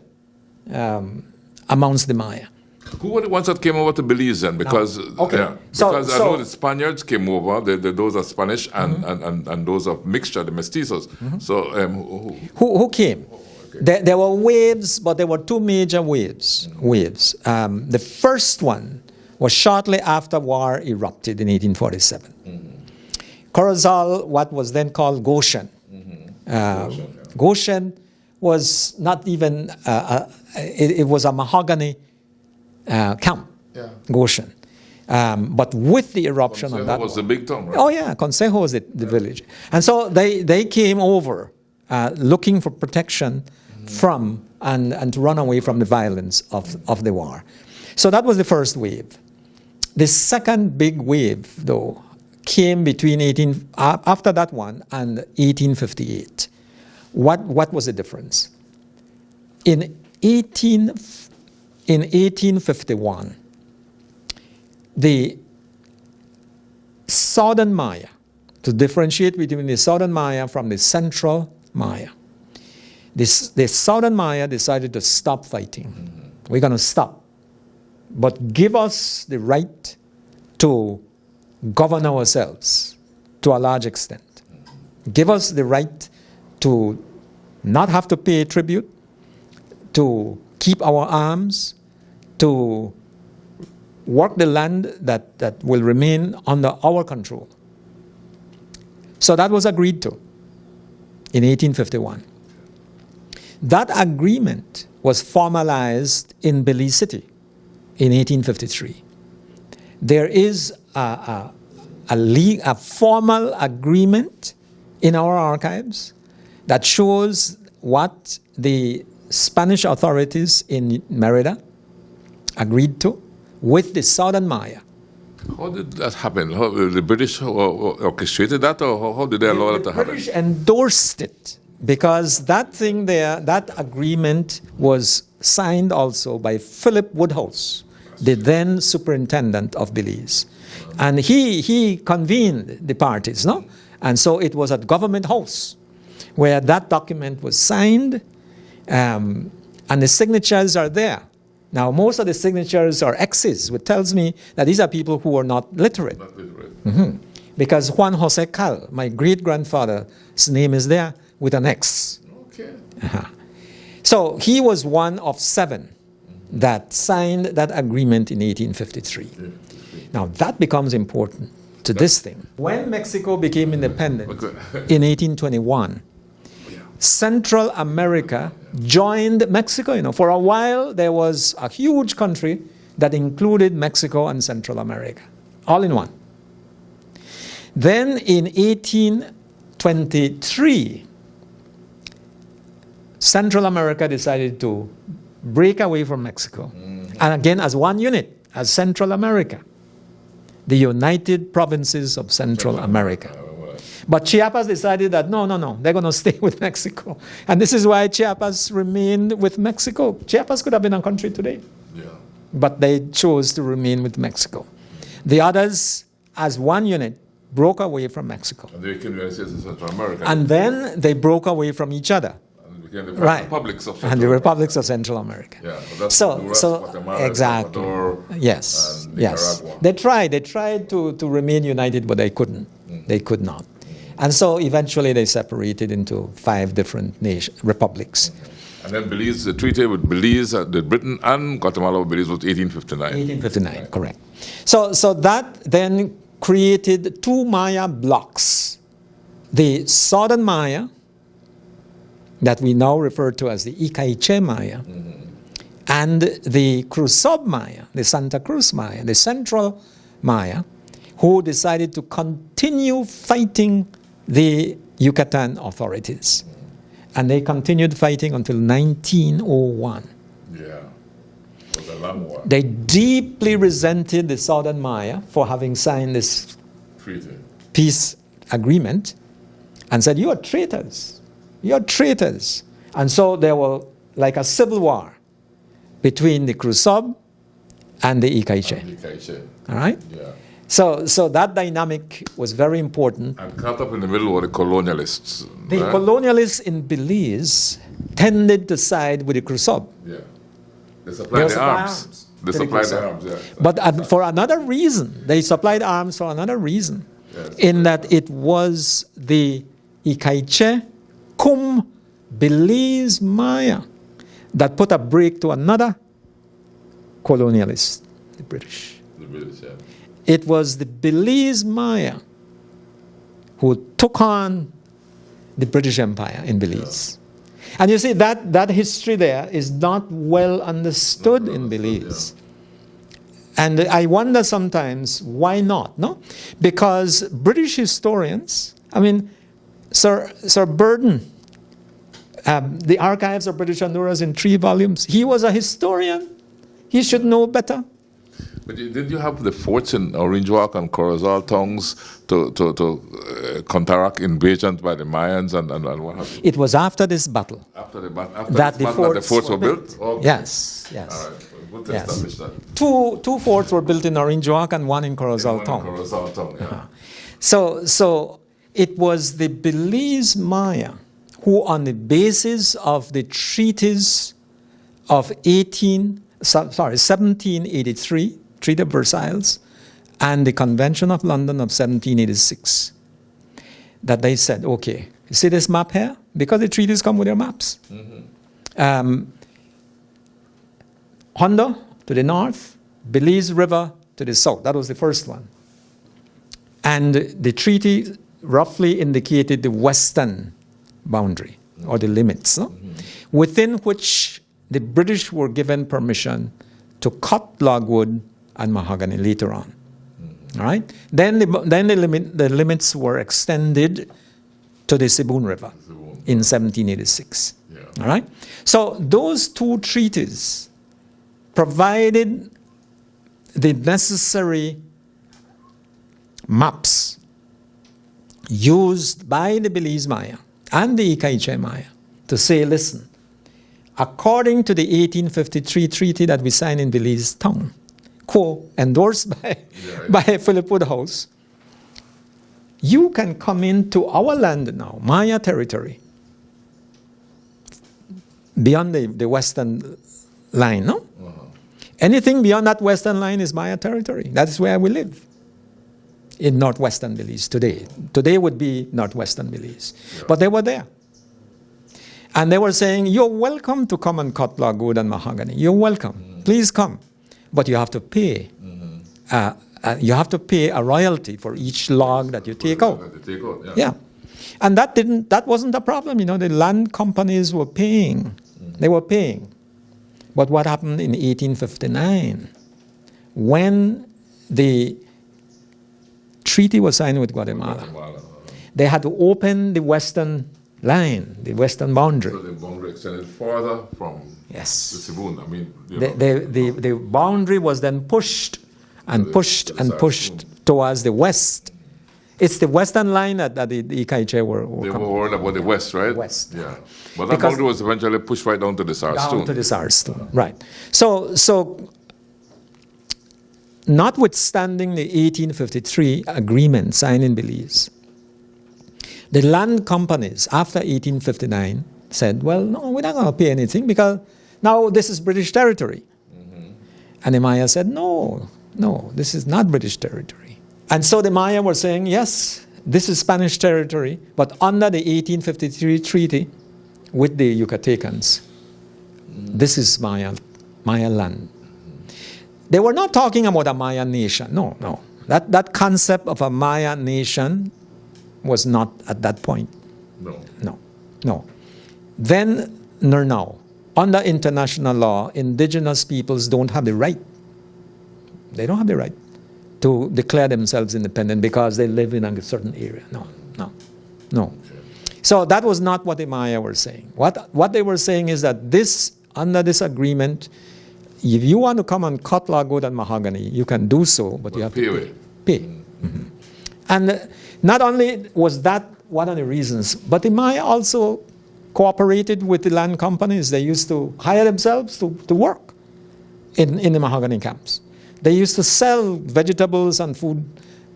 [SPEAKER 10] amongst the Maya.
[SPEAKER 9] Who were the ones that came over to Belize then? Because, because I know the Spaniards came over, those are Spanish, and those are mixture, the mestizos. So
[SPEAKER 10] who came? Okay. There were waves, but there were two major waves. The first one was shortly after war erupted in 1847. Corozal, what was then called Goshen. Goshen was not even, it was a mahogany camp, Goshen. But with the eruption
[SPEAKER 9] Consejo
[SPEAKER 10] of that
[SPEAKER 9] was the big town, right?
[SPEAKER 10] Oh yeah, Consejo was the village. And so they came over looking for protection from and to run away from the violence of the war. So that was the first wave. The second big wave, though, came between after that one and 1858. What was the difference? In 1851, the southern Maya, to differentiate between the southern Maya from the central Maya, the southern Maya decided to stop fighting. We're going to stop, but give us the right to govern ourselves to a large extent. Give us the right to not have to pay tribute, to keep our arms, to work the land that will remain under our control. So that was agreed to in 1851. That agreement was formalized in Belize City in 1853. There is a formal agreement in our archives that shows what the Spanish authorities in Merida agreed to with the southern Maya.
[SPEAKER 9] How did that happen? How, the British orchestrated that, or how did they allow that to happen?
[SPEAKER 10] The British endorsed it because that thing there, that agreement was signed also by Philip Woodhouse, the then superintendent of Belize. And he convened the parties, no? And so it was at Government House where that document was signed, and the signatures are there. Now, most of the signatures are X's, which tells me that these are people who are not literate.
[SPEAKER 9] Not literate.
[SPEAKER 10] Because Juan Jose Cal, my great-grandfather's name is there, with an X.
[SPEAKER 9] Okay.
[SPEAKER 10] So he was one of 7 that signed that agreement in 1853. Now that becomes important to this thing. When Mexico became independent in 1821, Central America joined Mexico. For a while, there was a huge country that included Mexico and Central America, all in one. Then in 1823, Central America decided to break away from Mexico. And again, as one unit, as Central America, the United Provinces of Central America. But Chiapas decided that no, they're going to stay with Mexico. And this is why Chiapas remained with Mexico. Chiapas could have been a country today. But they chose to remain with Mexico. The others, as one unit, broke away from Mexico.
[SPEAKER 9] And they became the United States of Central America.
[SPEAKER 10] And then they broke away from each other.
[SPEAKER 9] And became the
[SPEAKER 10] republics
[SPEAKER 9] of
[SPEAKER 10] Central and the republics of Central America.
[SPEAKER 9] Yeah, that's
[SPEAKER 10] so
[SPEAKER 9] Honduras, Guatemala,
[SPEAKER 10] exactly.
[SPEAKER 9] Salvador,
[SPEAKER 10] yes,
[SPEAKER 9] and
[SPEAKER 10] yes.
[SPEAKER 9] Nicaragua.
[SPEAKER 10] They tried to remain united, but they couldn't. They could not. And so eventually they separated into 5 different republics.
[SPEAKER 9] And then Belize, the treaty with Belize, the Britain and Guatemala with Belize was 1859.
[SPEAKER 10] 1859, correct. So that then created 2 Maya blocks. The Southern Maya, that we now refer to as the Icaiche Maya, and the Cruzab Maya, the Santa Cruz Maya, the Central Maya, who decided to continue fighting the Yucatan authorities. And they continued fighting until 1901.
[SPEAKER 9] Yeah, it was a long war.
[SPEAKER 10] They deeply resented the Southern Maya for having signed this peace agreement and said, you are traitors. You are traitors. And so there was like a civil war between the Cruzab and the Icaiche. All right?
[SPEAKER 9] Yeah.
[SPEAKER 10] So that dynamic was very important.
[SPEAKER 9] And caught up in the middle were the colonialists.
[SPEAKER 10] The colonialists in Belize tended to side with the Cruzab.
[SPEAKER 9] Yeah. They supplied the arms. They supplied the arms, yeah.
[SPEAKER 10] But for another reason, they supplied arms for another reason, in that it was the Icaiche cum Belize Maya that put a break to another colonialist, the British.
[SPEAKER 9] The British, yeah.
[SPEAKER 10] It was the Belize Maya who took on the British Empire in Belize. Yeah. And you see, that history there is not well understood in Belize. Yeah. And I wonder sometimes, why not? No? Because British historians, Sir Burden, the Archives of British Honduras in 3 volumes, he was a historian. He should know better.
[SPEAKER 9] But did you have the forts in Orange Walk and Corozal towns to counteract invasions by the Mayans and what happened?
[SPEAKER 10] It was after this battle.
[SPEAKER 9] After the
[SPEAKER 10] forts
[SPEAKER 9] were built?
[SPEAKER 10] Okay. Yes.
[SPEAKER 9] All right. Good to establish that.
[SPEAKER 10] 2 forts were built in Orange Walk and 1 in Corozal town.
[SPEAKER 9] Yeah.
[SPEAKER 10] So it was the Belize Maya who, on the basis of the treaties of 1783, Treaty of Versailles, and the Convention of London of 1786, that they said, okay, you see this map here? Because the treaties come with their maps. Honda to the north, Belize River to the south. That was the first one. And the treaty roughly indicated the western boundary, or the limits, no? Within which the British were given permission to cut logwood and mahogany later on. All right? Then the limits were extended to the Sibun River in 1786. Yeah. All right? So those 2 treaties provided the necessary maps used by the Belize Maya and the Icaiche Maya to say, listen, according to the 1853 treaty that we signed in Belize town, endorsed by Philip Woodhouse, you can come into our land now, Maya territory, beyond the western line, no? Anything beyond that western line is Maya territory. That is where we live, in northwestern Belize today. Today would be northwestern Belize. Yeah. But they were there. And they were saying, you're welcome to come and cut logwood and mahogany. You're welcome. Please come. But you have to pay. You have to pay a royalty for each log that you take out. Yeah. And that wasn't a problem. The land companies were paying. They were paying. But what happened in 1859? When the treaty was signed with Guatemala, they had to open the western line, the western boundary.
[SPEAKER 9] So the boundary extended farther from the Sibun. I mean,
[SPEAKER 10] the boundary was then pushed and pushed towards the west. It's the western line that the Ikaiche were
[SPEAKER 9] They were worried about the west, right?
[SPEAKER 10] West.
[SPEAKER 9] Yeah. But that boundary was eventually pushed right down to the Sarstoon.
[SPEAKER 10] Down to the Sarstoon, right. So notwithstanding the 1853 agreement signed in Belize, the land companies after 1859 said, well, no, we're not going to pay anything because now this is British territory. And the Maya said, no, this is not British territory. And so the Maya were saying, yes, this is Spanish territory, but under the 1853 treaty with the Yucatecans, this is Maya land. They were not talking about a Maya nation. No. That concept of a Maya nation was not at that point. No. Then, nor now. Under international law, indigenous peoples don't have the right. They don't have the right to declare themselves independent because they live in a certain area. No. So that was not what the Maya were saying. What they were saying is that under this agreement, if you want to come and cut logwood and mahogany, you can do so, but you have to pay. And not only was that one of the reasons, but the Maya also cooperated with the land companies. They used to hire themselves to work in the mahogany camps. They used to sell vegetables and food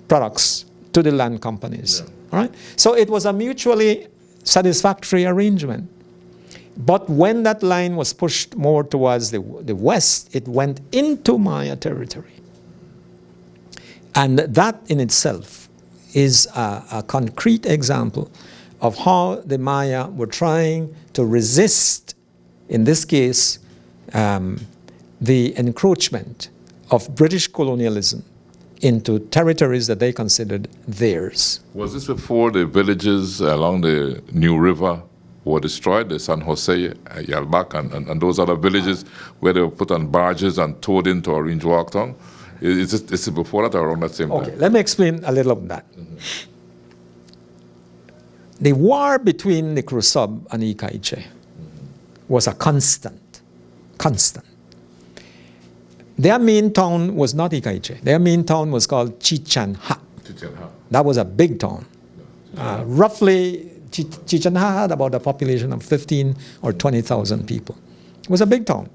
[SPEAKER 10] products to the land companies. All right? So it was a mutually satisfactory arrangement. But when that line was pushed more towards the west, it went into Maya territory. And that in itself is a concrete example of how the Maya were trying to resist, in this case, the encroachment of British colonialism into territories that they considered theirs.
[SPEAKER 9] Was this before the villages along the New River were destroyed, the San Jose, Yalbak, and those other villages where they were put on barges and towed into Orange Walk Town? Is it before that or around that same time?
[SPEAKER 10] Okay, let me explain a little of that. The war between the Krusab and Ikaiche was a constant. Their main town was not Ikaiche. Their main town was called Chichanha. That was a big town. Roughly, Chichanha had about a population of 15 or 20,000 people. It was a big town.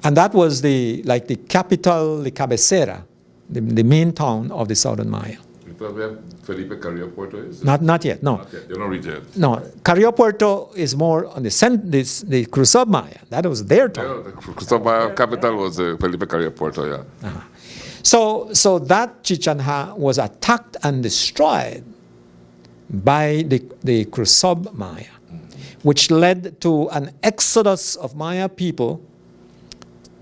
[SPEAKER 10] And that was the capital, the cabecera, the main town of the Southern Maya.
[SPEAKER 9] You thought where Felipe Carrillo Puerto is?
[SPEAKER 10] Not yet, no.
[SPEAKER 9] Not yet. You're not reached yet.
[SPEAKER 10] No, Carrillo Puerto is more on the Krusab Maya. That was their town.
[SPEAKER 9] Yeah, the Krusab Maya capital was Felipe Carrillo Puerto, yeah.
[SPEAKER 10] So that Chichanha was attacked and destroyed by the Krusab Maya, which led to an exodus of Maya people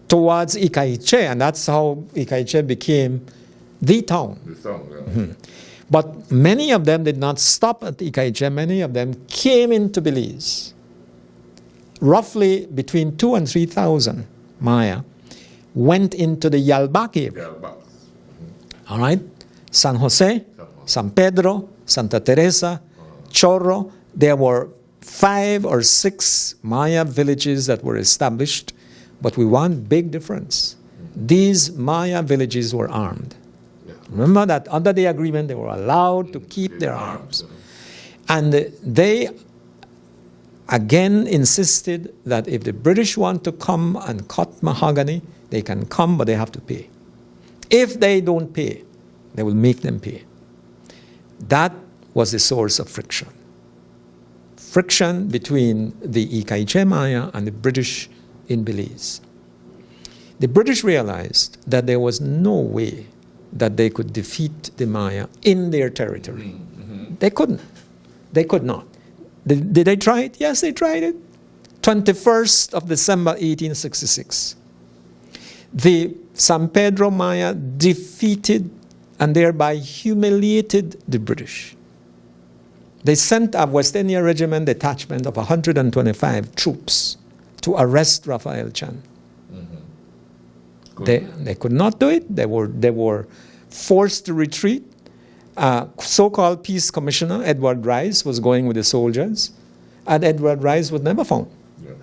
[SPEAKER 10] towards Ikaiche, and that's how Ikaiche became the town. But many of them did not stop at Ikaiche. Many of them came into Belize. Roughly between 2,000 and 3,000 Maya went into the Yalbak area. All right? San Jose, San Pedro, Santa Teresa, Chorro. There were 5 or 6 Maya villages that were established, but with one big difference. These Maya villages were armed. Remember that under the agreement they were allowed to keep their arms. And they again insisted that if the British want to come and cut mahogany, they can come, but they have to pay. If they don't pay, they will make them pay. That was the source of friction. Friction between the Ikaiche Maya and the British in Belize. The British realized that there was no way that they could defeat the Maya in their territory. They couldn't. They could not. Did they try it? Yes, they tried it. 21st of December 1866. The San Pedro Maya defeated and thereby humiliated the British. They sent a West India Regiment detachment of 125 troops to arrest Raphael Chan. They could not do it. They were forced to retreat. So-called peace commissioner Edward Rice was going with the soldiers, and Edward Rice was never found.
[SPEAKER 9] Yeah.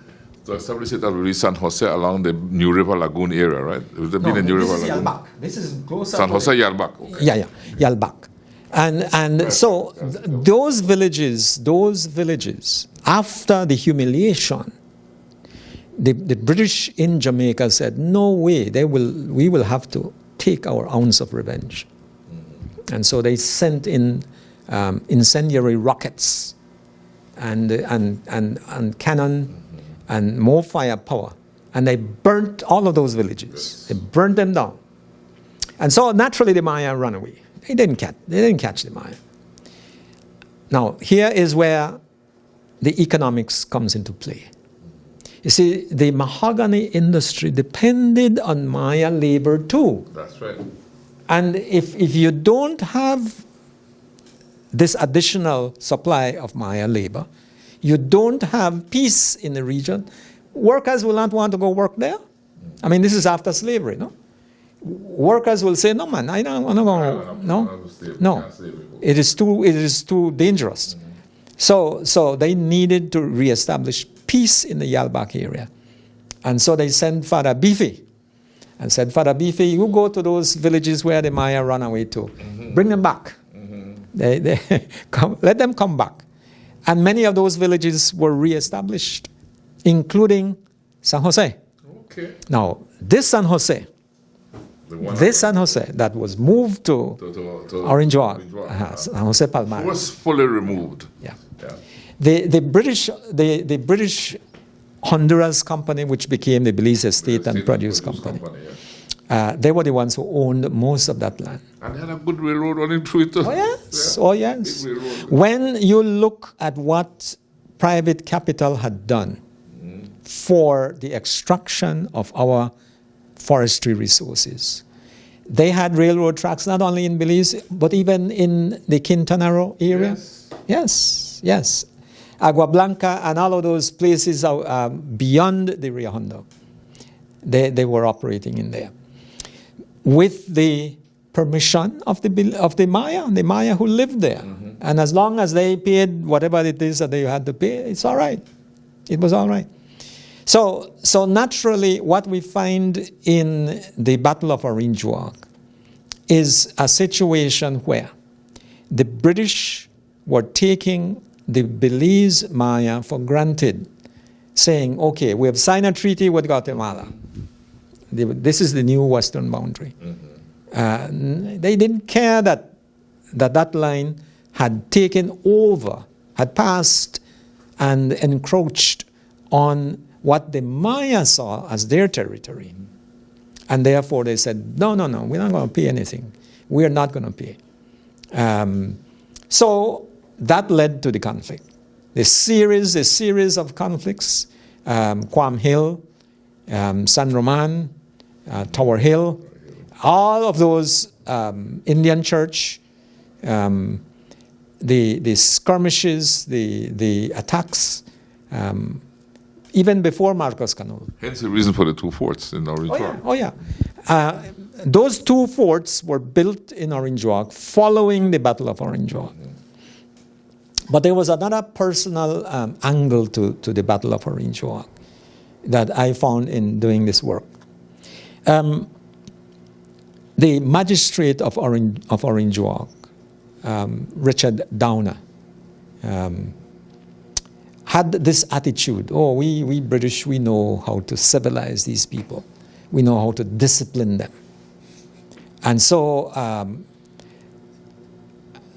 [SPEAKER 9] So establish it at San Jose along the New River Lagoon area, right? Would there been a New River Lagoon?
[SPEAKER 10] Yalbak. This is closer.
[SPEAKER 9] San Jose, Yalbak. Okay.
[SPEAKER 10] Yeah, Yalbak. And so those villages, after the humiliation, the British in Jamaica said, no way, we will have to take our ounce of revenge. And so they sent in incendiary rockets and cannon and more firepower. And they burnt all of those villages. Yes. They burnt them down. And so naturally the Maya ran away. They didn't catch the Maya. Now, here is where the economics comes into play. You see, the mahogany industry depended on Maya labor too.
[SPEAKER 9] That's right.
[SPEAKER 10] And if you don't have this additional supply of Maya labor, you don't have peace in the region, workers will not want to go work there. I mean, this is after slavery, no? Workers will say, no, man, I don't want to go. No. It is too dangerous. So they needed to reestablish peace in the Yalbak area. And so they sent Father Bifi and said, Father Bifi, you go to those villages where the Maya ran away to. Bring them back. They let them come back. And many of those villages were reestablished, including San Jose.
[SPEAKER 9] Okay.
[SPEAKER 10] Now, this San Jose that was moved to Orange Walk, San Jose Palmares,
[SPEAKER 9] was fully removed.
[SPEAKER 10] Yeah. The British Honduras Company, which became the Belize Estate and Produce Company, they were the ones who owned most of that land.
[SPEAKER 9] And they had a good railroad running through it too.
[SPEAKER 10] Oh yes, oh yes. When you look at what private capital had done for the extraction of our forestry resources, they had railroad tracks not only in Belize, but even in the Quintana Roo area. Yes. Agua Blanca and all of those places beyond the Rio Hondo, they were operating in there with the permission of the Maya who lived there. And as long as they paid whatever it is that they had to pay, it's all right. It was all right. So naturally, what we find in the Battle of Orange Walk is a situation where the British were taking the Belize Maya for granted, saying, okay, we have signed a treaty with Guatemala. This is the new western boundary. They didn't care that line had taken over, had passed and encroached on what the Maya saw as their territory. And therefore they said, no, we're not going to pay anything. We're not going to pay. So that led to the conflict. The series of conflicts, Quam Hill, San Roman, Tower Hill, all of those, Indian Church, the skirmishes, the attacks, even before Marcos Canol.
[SPEAKER 9] Hence the reason for the two forts in Orange Walk.
[SPEAKER 10] Oh yeah. Those two forts were built in Orange Walk following the Battle of Orange Walk. But there was another personal angle to the Battle of Orange Walk that I found in doing this work. The magistrate of Orange Walk, Richard Downer, had this attitude, we British, we know how to civilize these people. We know how to discipline them. And so a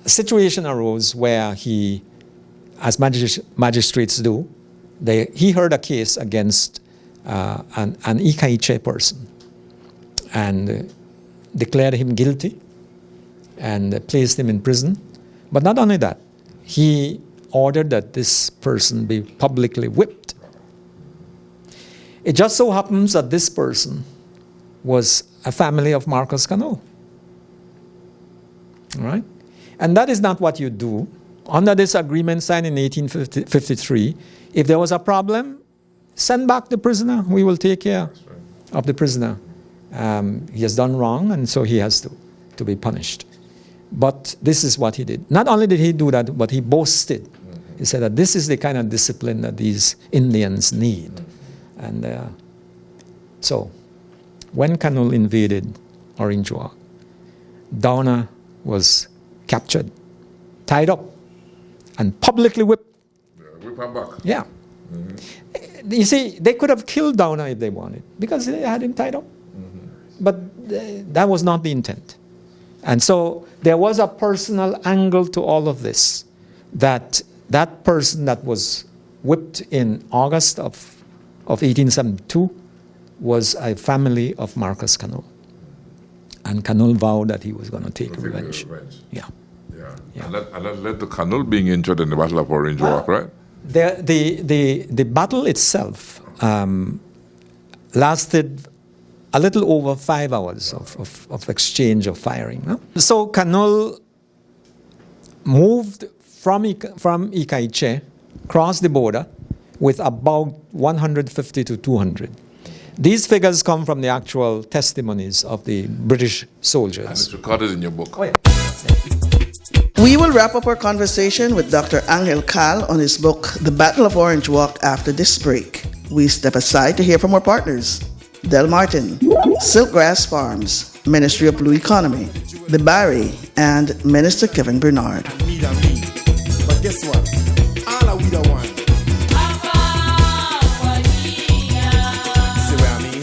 [SPEAKER 10] situation arose where he, as magistrates do, he heard a case against an Ikaiche person and declared him guilty and placed him in prison. But not only that, he ordered that this person be publicly whipped. It just so happens that this person was a family of Marcus Cano. All right? And that is not what you do. Under this agreement signed in 1853, if there was a problem, send back the prisoner. We will take care of the prisoner. He has done wrong, and so he has to be punished. But this is what he did. Not only did he do that, but he boasted. He said that this is the kind of discipline that these Indians need. And so, when Canul invaded Orange Walk, Downer was captured, tied up, and publicly whipped.
[SPEAKER 9] Whip him back.
[SPEAKER 10] Yeah. Mm-hmm. You see, they could have killed Downer if they wanted, because they had him tied up. Mm-hmm. But that was not the intent. And so there was a personal angle to all of this, that person that was whipped in August of 1872 was a family of Marcus Canul. And Canul vowed that he was going to take revenge. Yeah.
[SPEAKER 9] And that led to Canul being injured in the Battle of Orange Walk, right?
[SPEAKER 10] The battle itself lasted a little over 5 hours of exchange of firing. No? So Canul moved from Ikaiche, crossed the border with about 150 to 200. These figures come from the actual testimonies of the British soldiers.
[SPEAKER 9] And it's recorded in your book.
[SPEAKER 10] Oh, yeah.
[SPEAKER 2] We will wrap up our conversation with Dr. Angel Cal on his book, The Battle of Orange Walk, after this break. We step aside to hear from our partners. Del Martin, Silkgrass Farms, Ministry of Blue Economy, The Barry, and Minister Kevin Bernard.
[SPEAKER 1] But guess what? All are we the one. See what I mean?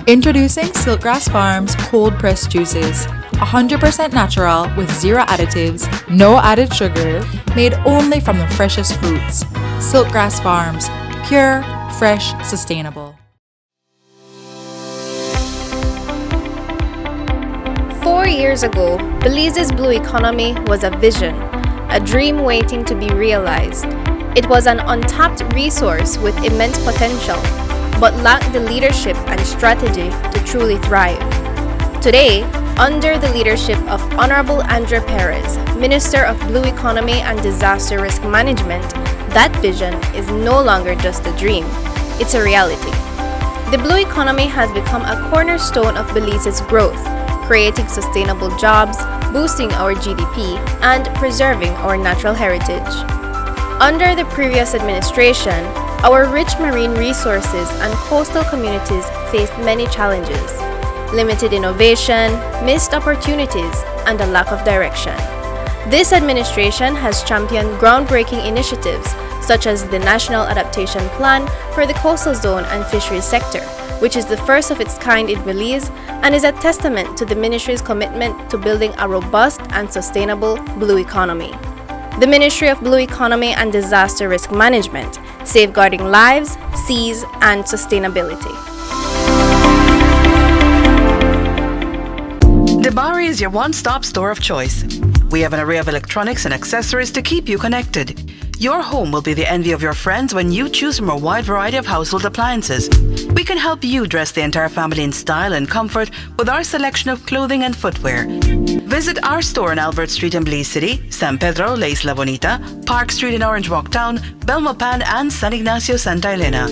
[SPEAKER 3] Introducing Silkgrass Farms cold pressed juices. 100% natural with zero additives, no added sugar, made only from the freshest fruits. Silkgrass Farms, pure, fresh, sustainable.
[SPEAKER 4] 4 years ago, Belize's blue economy was a vision, a dream waiting to be realized. It was an untapped resource with immense potential, but lacked the leadership and strategy to truly thrive. Today, under the leadership of Honorable Andre Perez, Minister of Blue Economy and Disaster Risk Management, that vision is no longer just a dream, it's a reality. The blue economy has become a cornerstone of Belize's growth, creating sustainable jobs, boosting our GDP, and preserving our natural heritage. Under the previous administration, our rich marine resources and coastal communities faced many challenges: limited innovation, missed opportunities, and a lack of direction. This administration has championed groundbreaking initiatives such as the National Adaptation Plan for the Coastal Zone and Fisheries Sector, which is the first of its kind in Belize and is a testament to the ministry's commitment to building a robust and sustainable blue economy. The Ministry of Blue Economy and Disaster Risk Management, safeguarding lives, seas, and sustainability.
[SPEAKER 5] Debari is your one-stop store of choice. We have an array of electronics and accessories to keep you connected. Your home will be the envy of your friends when you choose from a wide variety of household appliances. We can help you dress the entire family in style and comfort with our selection of clothing and footwear. Visit our store on Albert Street in Belize City, San Pedro, La Isla Bonita, Park Street in Orange Walk Town, Belmopan, and San Ignacio, Santa Elena.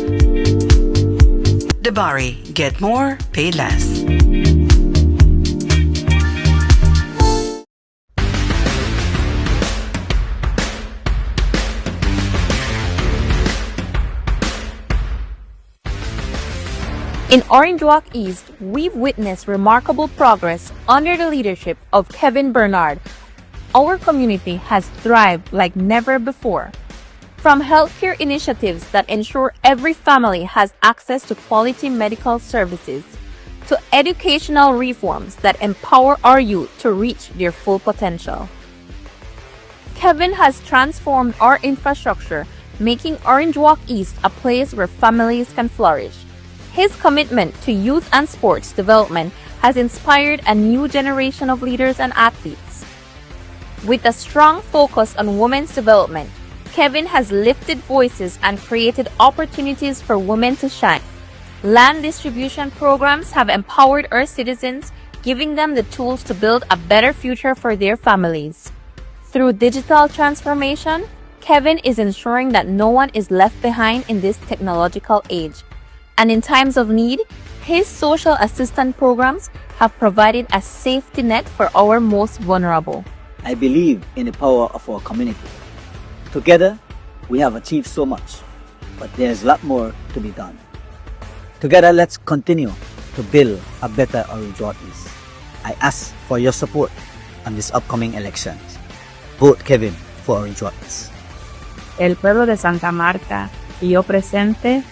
[SPEAKER 5] Debari, get more, pay less.
[SPEAKER 6] In Orange Walk East, we've witnessed remarkable progress under the leadership of Kevin Bernard. Our community has thrived like never before. From healthcare initiatives that ensure every family has access to quality medical services, to educational reforms that empower our youth to reach their full potential. Kevin has transformed our infrastructure, making Orange Walk East a place where families can flourish. His commitment to youth and sports development has inspired a new generation of leaders and athletes. With a strong focus on women's development, Kevin has lifted voices and created opportunities for women to shine. Land distribution programs have empowered our citizens, giving them the tools to build a better future for their families. Through digital transformation, Kevin is ensuring that no one is left behind in this technological age. And in times of need, his social assistance programs have provided a safety net for our most vulnerable.
[SPEAKER 7] I believe in the power of our community. Together, we have achieved so much, but there's a lot more to be done. Together, let's continue to build a better Orange Walk East. I ask for your support on this upcoming elections. Vote Kevin for Orange Walk East.
[SPEAKER 8] El pueblo de Santa Marta y yo presente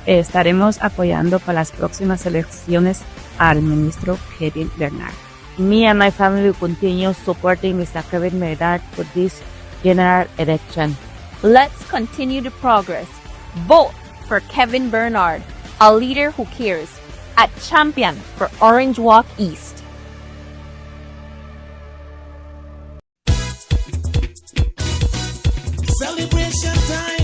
[SPEAKER 8] estaremos apoyando para las próximas elecciones al ministro Kevin Bernard. Me and my family will continue supporting Mr. Kevin Bernard for this general election.
[SPEAKER 6] Let's continue the progress. Vote for Kevin Bernard, a leader who cares, a champion for Orange Walk East.
[SPEAKER 1] Celebration time.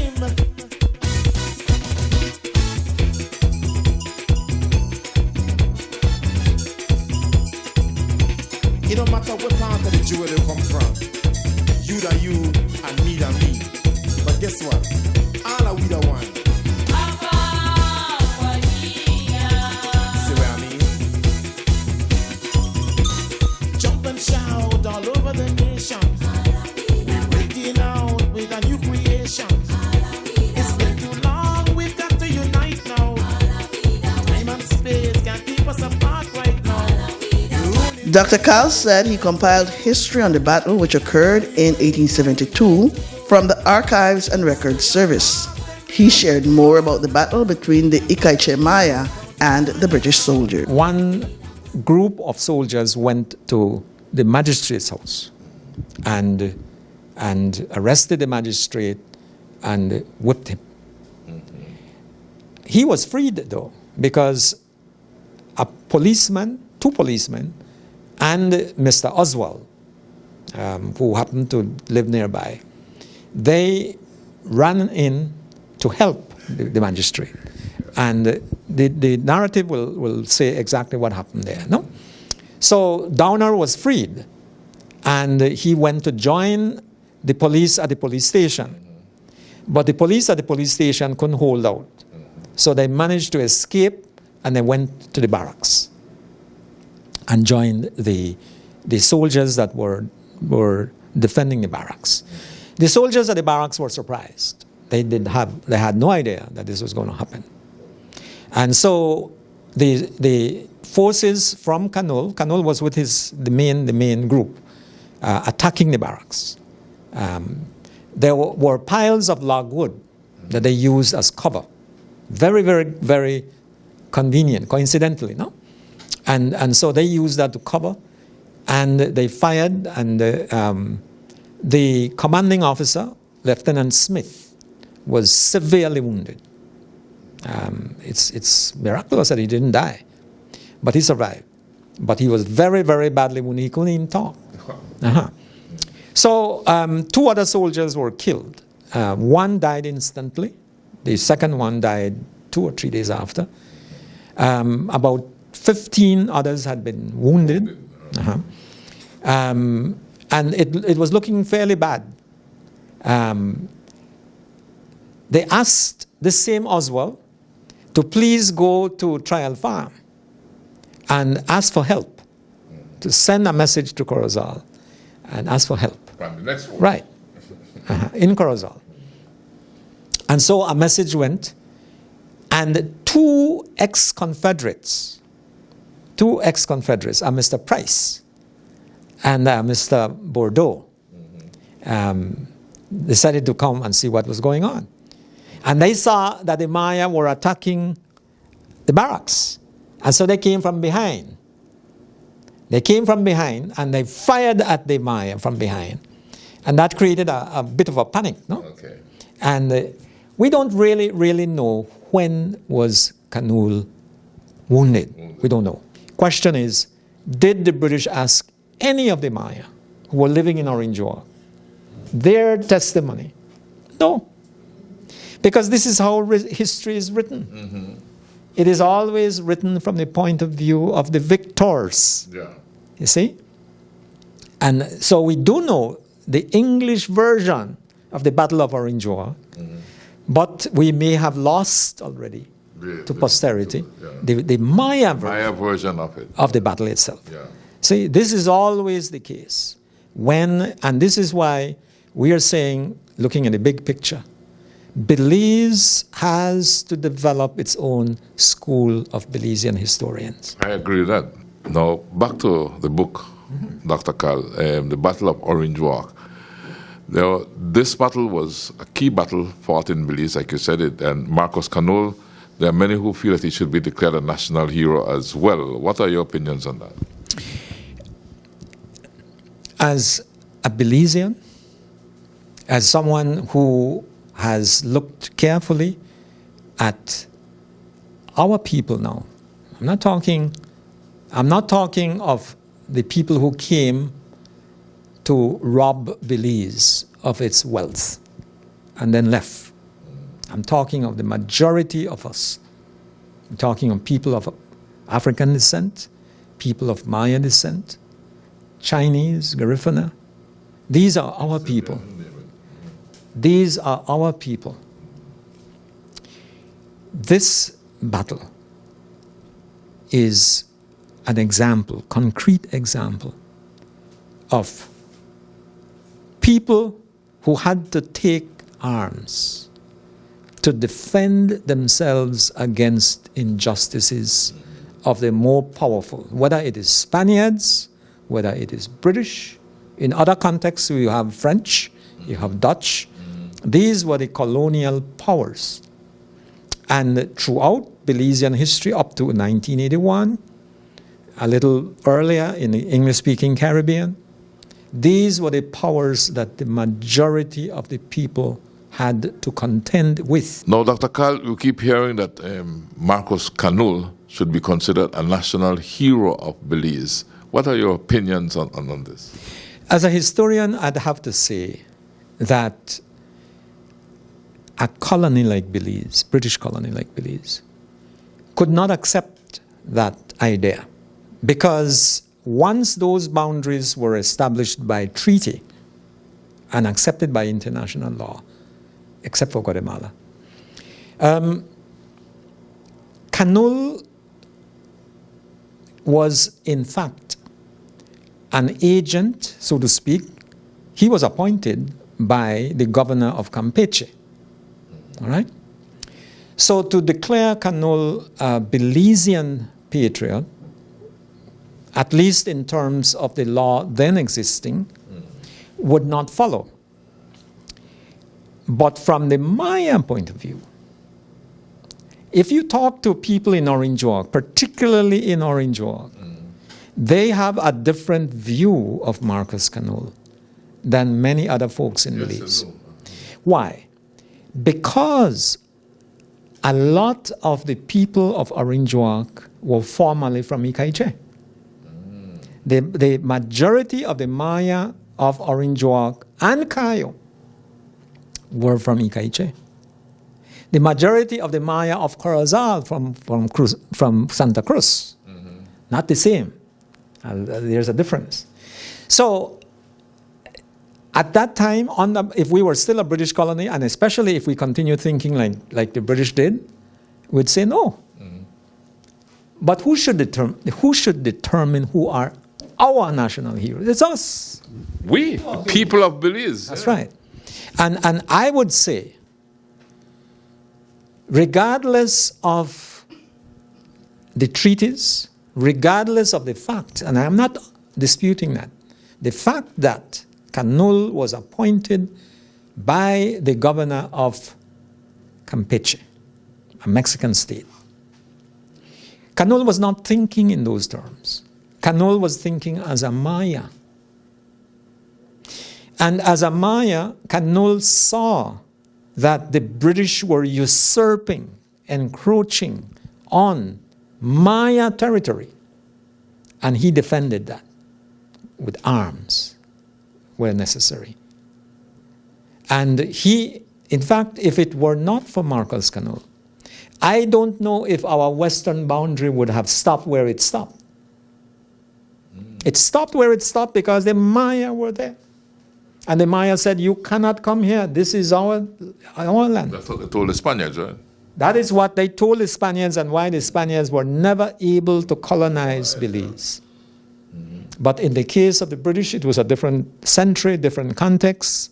[SPEAKER 1] It don't matter what part of the jewel you come from. You da you and me da me. But guess what? All are we the one. See what I mean? Jump and shout all over the nation. We're breaking out with a new creation. It's been too long, we've got to unite now. Time and space can't keep us apart right now.
[SPEAKER 2] Dr. Kyle said he compiled history on the battle which occurred in 1872 from the Archives and Records Service. He shared more about the battle between the Ikaichemaya and the British soldiers.
[SPEAKER 10] One group of soldiers went to the magistrate's house and arrested the magistrate and whipped him. He was freed though, because two policemen, and Mr. Oswald, who happened to live nearby, they ran in to help the magistrate. And the narrative will say exactly what happened there, no? So Downer was freed, and he went to join the police at the police station. But the police at the police station couldn't hold out. So they managed to escape, and they went to the barracks and joined the soldiers that were defending the barracks. The soldiers at the barracks were surprised. They had no idea that this was going to happen. And so the forces from Kanul was with the main group, attacking the barracks. There were piles of logwood that they used as cover. Very, very, very convenient, coincidentally, no? And so they used that to cover, and they fired, and the commanding officer, Lieutenant Smith, was severely wounded. It's miraculous that he didn't die, but he survived. But he was very, very badly wounded. He couldn't even talk. So 2 other soldiers were killed. One died instantly. The second one died 2 or 3 days after. About 15 others had been wounded. And it was looking fairly bad. They asked the same Oswald to please go to Trial Farm and ask for help, to send a message to Corozal and ask for help. Right. In Corozal. And so a message went, And two ex-Confederates, are Mr. Price and Mr. Bordeaux, decided to come and see what was going on. And they saw that the Maya were attacking the barracks. And so they came from behind. They came from behind and they fired at the Maya from behind. And that created a bit of a panic, no?
[SPEAKER 9] Okay.
[SPEAKER 10] And we don't really know when was Kanul wounded. We don't know. Question is, did the British ask any of the Maya who were living in Orange Walk their testimony? No. Because this is how history is written. It is always written from the point of view of the victors.
[SPEAKER 9] Yeah.
[SPEAKER 10] You see? And so we do know the English version of the Battle of Orange Walk, but we may have lost already to posterity the Maya
[SPEAKER 9] version of it.
[SPEAKER 10] Of the battle itself.
[SPEAKER 9] Yeah.
[SPEAKER 10] See, this is always the case. And this is why we are saying, looking at the big picture, Belize has to develop its own school of Belizean historians.
[SPEAKER 9] I agree with that. Now, back to the book, Dr. Carl, The Battle of Orange Walk. This battle was a key battle fought in Belize, like you said it, and Marcos Canol, there are many who feel that he should be declared a national hero as well. What are your opinions on that?
[SPEAKER 10] As a Belizean, as someone who has looked carefully at our people now, I'm not talking of the people who came to rob Belize of its wealth and then left. I'm talking of the majority of us. I'm talking of people of African descent, people of Maya descent, Chinese, Garifuna. These are our people. These are our people. This battle is an example, concrete example of people who had to take arms to defend themselves against injustices of the more powerful, whether it is Spaniards, whether it is British. In other contexts, you have French, you have Dutch. These were the colonial powers. And throughout Belizean history up to 1981, a little earlier in the English-speaking Caribbean, these were the powers that the majority of the people had to contend with.
[SPEAKER 9] Now, Dr. Carl, you keep hearing that Marcos Canul should be considered a national hero of Belize. What are your opinions on this?
[SPEAKER 10] As a historian, I'd have to say that a colony like Belize, British colony like Belize, could not accept that idea because once those boundaries were established by treaty and accepted by international law, except for Guatemala, Canul was in fact an agent, so to speak. He was appointed by the governor of Campeche. All right? So to declare Canul a Belizean patriot, at least in terms of the law then existing, would not follow. But from the Maya point of view, if you talk to people in Orange Walk, particularly in Orange Walk, they have a different view of Marcos Canul than many other folks in Belize. Why? Because a lot of the people of Orange Walk were formerly from Ikaiche. The majority of the Maya of Orange Walk and Cayo were from Ikaiche. The majority of the Maya of Corozal from Santa Cruz. Not the same. There's a difference. So at that time, if we were still a British colony, and especially if we continue thinking like the British did, we'd say no. But who should determine who are our national heroes? It's us.
[SPEAKER 9] We, people of Belize.
[SPEAKER 10] That's right. And I would say regardless of the treaties, regardless of the fact, and I am not disputing that, the fact that Canul was appointed by the governor of Campeche, a Mexican state. Canul was not thinking in those terms. Canul was thinking as a Maya. And as a Maya, Canul saw that the British were usurping, encroaching on Maya territory. And he defended that with arms where necessary. And he, in fact, if it were not for Marcos Canul, I don't know if our western boundary would have stopped where it stopped. It stopped where it stopped because the Maya were there. And the Maya said, you cannot come here. This is our land.
[SPEAKER 9] That's what they told the Spaniards, right?
[SPEAKER 10] That is what they told the Spaniards and why the Spaniards were never able to colonize Belize. But in the case of the British, it was a different century, different context,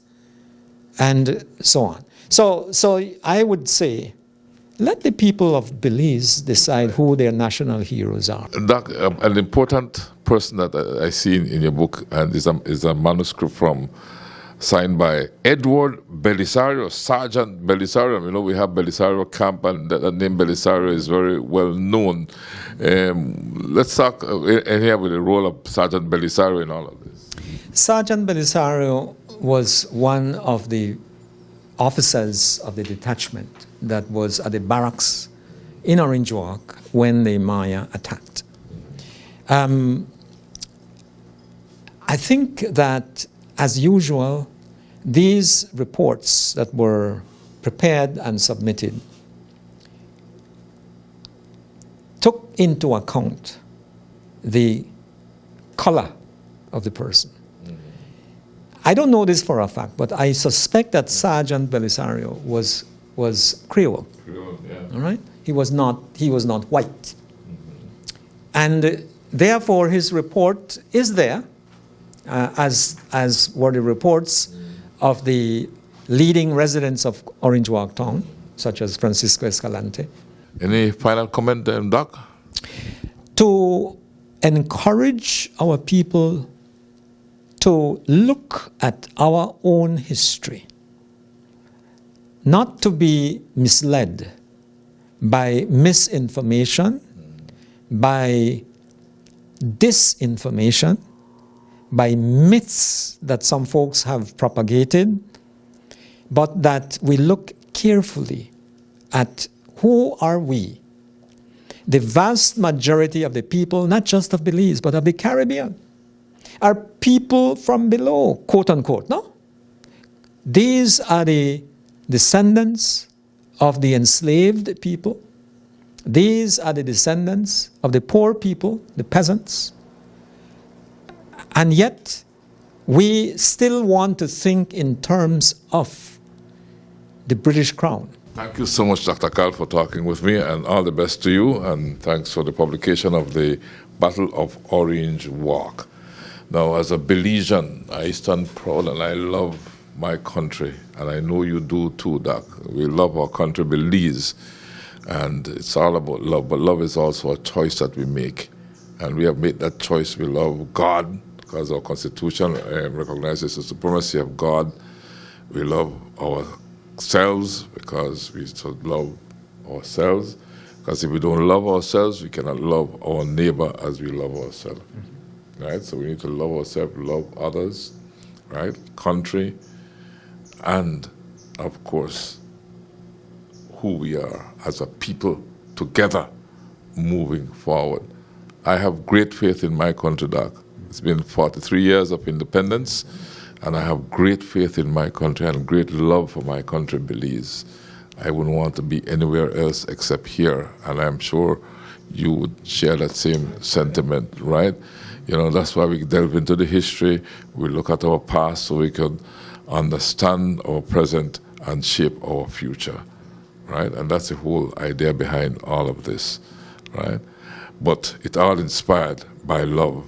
[SPEAKER 10] and so on. So I would say, let the people of Belize decide who their national heroes are.
[SPEAKER 9] Doc, an important person that I see in your book and is a manuscript signed by Edward Belisario, Sergeant Belisario. You know, we have Belisario Camp, and that name Belisario is very well known. Let's talk here with the role of Sergeant Belisario in all of this.
[SPEAKER 10] Sergeant Belisario was one of the officers of the detachment that was at the barracks in Orange Walk when the Maya attacked. I think that, as usual, these reports that were prepared and submitted took into account the color of the person. I don't know this for a fact, but I suspect that Sergeant Belisario was Creole.
[SPEAKER 9] Creole, yeah.
[SPEAKER 10] All right? He was not white. And therefore his report is there, as were the reports of the leading residents of Orange Walk Town, such as Francisco Escalante.
[SPEAKER 9] Any final comment, Doc?
[SPEAKER 10] To encourage our people to look at our own history, not to be misled by misinformation, by disinformation, by myths that some folks have propagated, but that we look carefully at who are we, the vast majority of the people, not just of Belize, but of the Caribbean, are people from below, quote unquote, no? These are the descendants of the enslaved people. These are the descendants of the poor people, the peasants. And yet, we still want to think in terms of the British Crown.
[SPEAKER 9] Thank you so much, Dr. Carl, for talking with me, and all the best to you, and thanks for the publication of the Battle of Orange Walk. Now, as a Belizean, I stand proud and I love my country, and I know you do too, Doc. We love our country, Belize, and it's all about love, but love is also a choice that we make, and we have made that choice. We love God, because our Constitution recognizes the supremacy of God. We love ourselves, because we should love ourselves, because if we don't love ourselves, we cannot love our neighbor as we love ourselves. Right? So we need to love ourselves, love others, right? Country, and of course, who we are as a people together moving forward. I have great faith in my country, Doc. It's been 43 years of independence, and I have great faith in my country and great love for my country, Belize. I wouldn't want to be anywhere else except here, and I'm sure you would share that same sentiment, right? You know, that's why we delve into the history. We look at our past so we can understand our present and shape our future, right? And that's the whole idea behind all of this, right? But it's all inspired by love.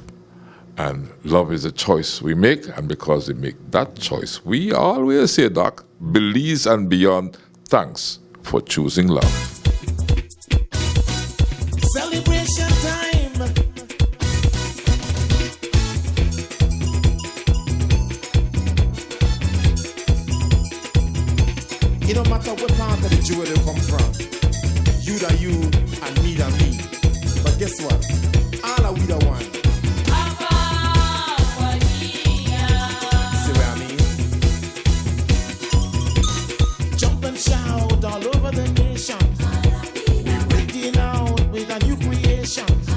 [SPEAKER 9] And love is a choice we make, and because we make that choice, we always say, Doc, Belize and beyond, thanks for choosing love.
[SPEAKER 1] Celebration time. It don't matter what part of the jewel you come from. You da you and me da me. But guess what? All are we the one. See what I mean? Jump and shout all over the nation. We're breaking out with a new creation.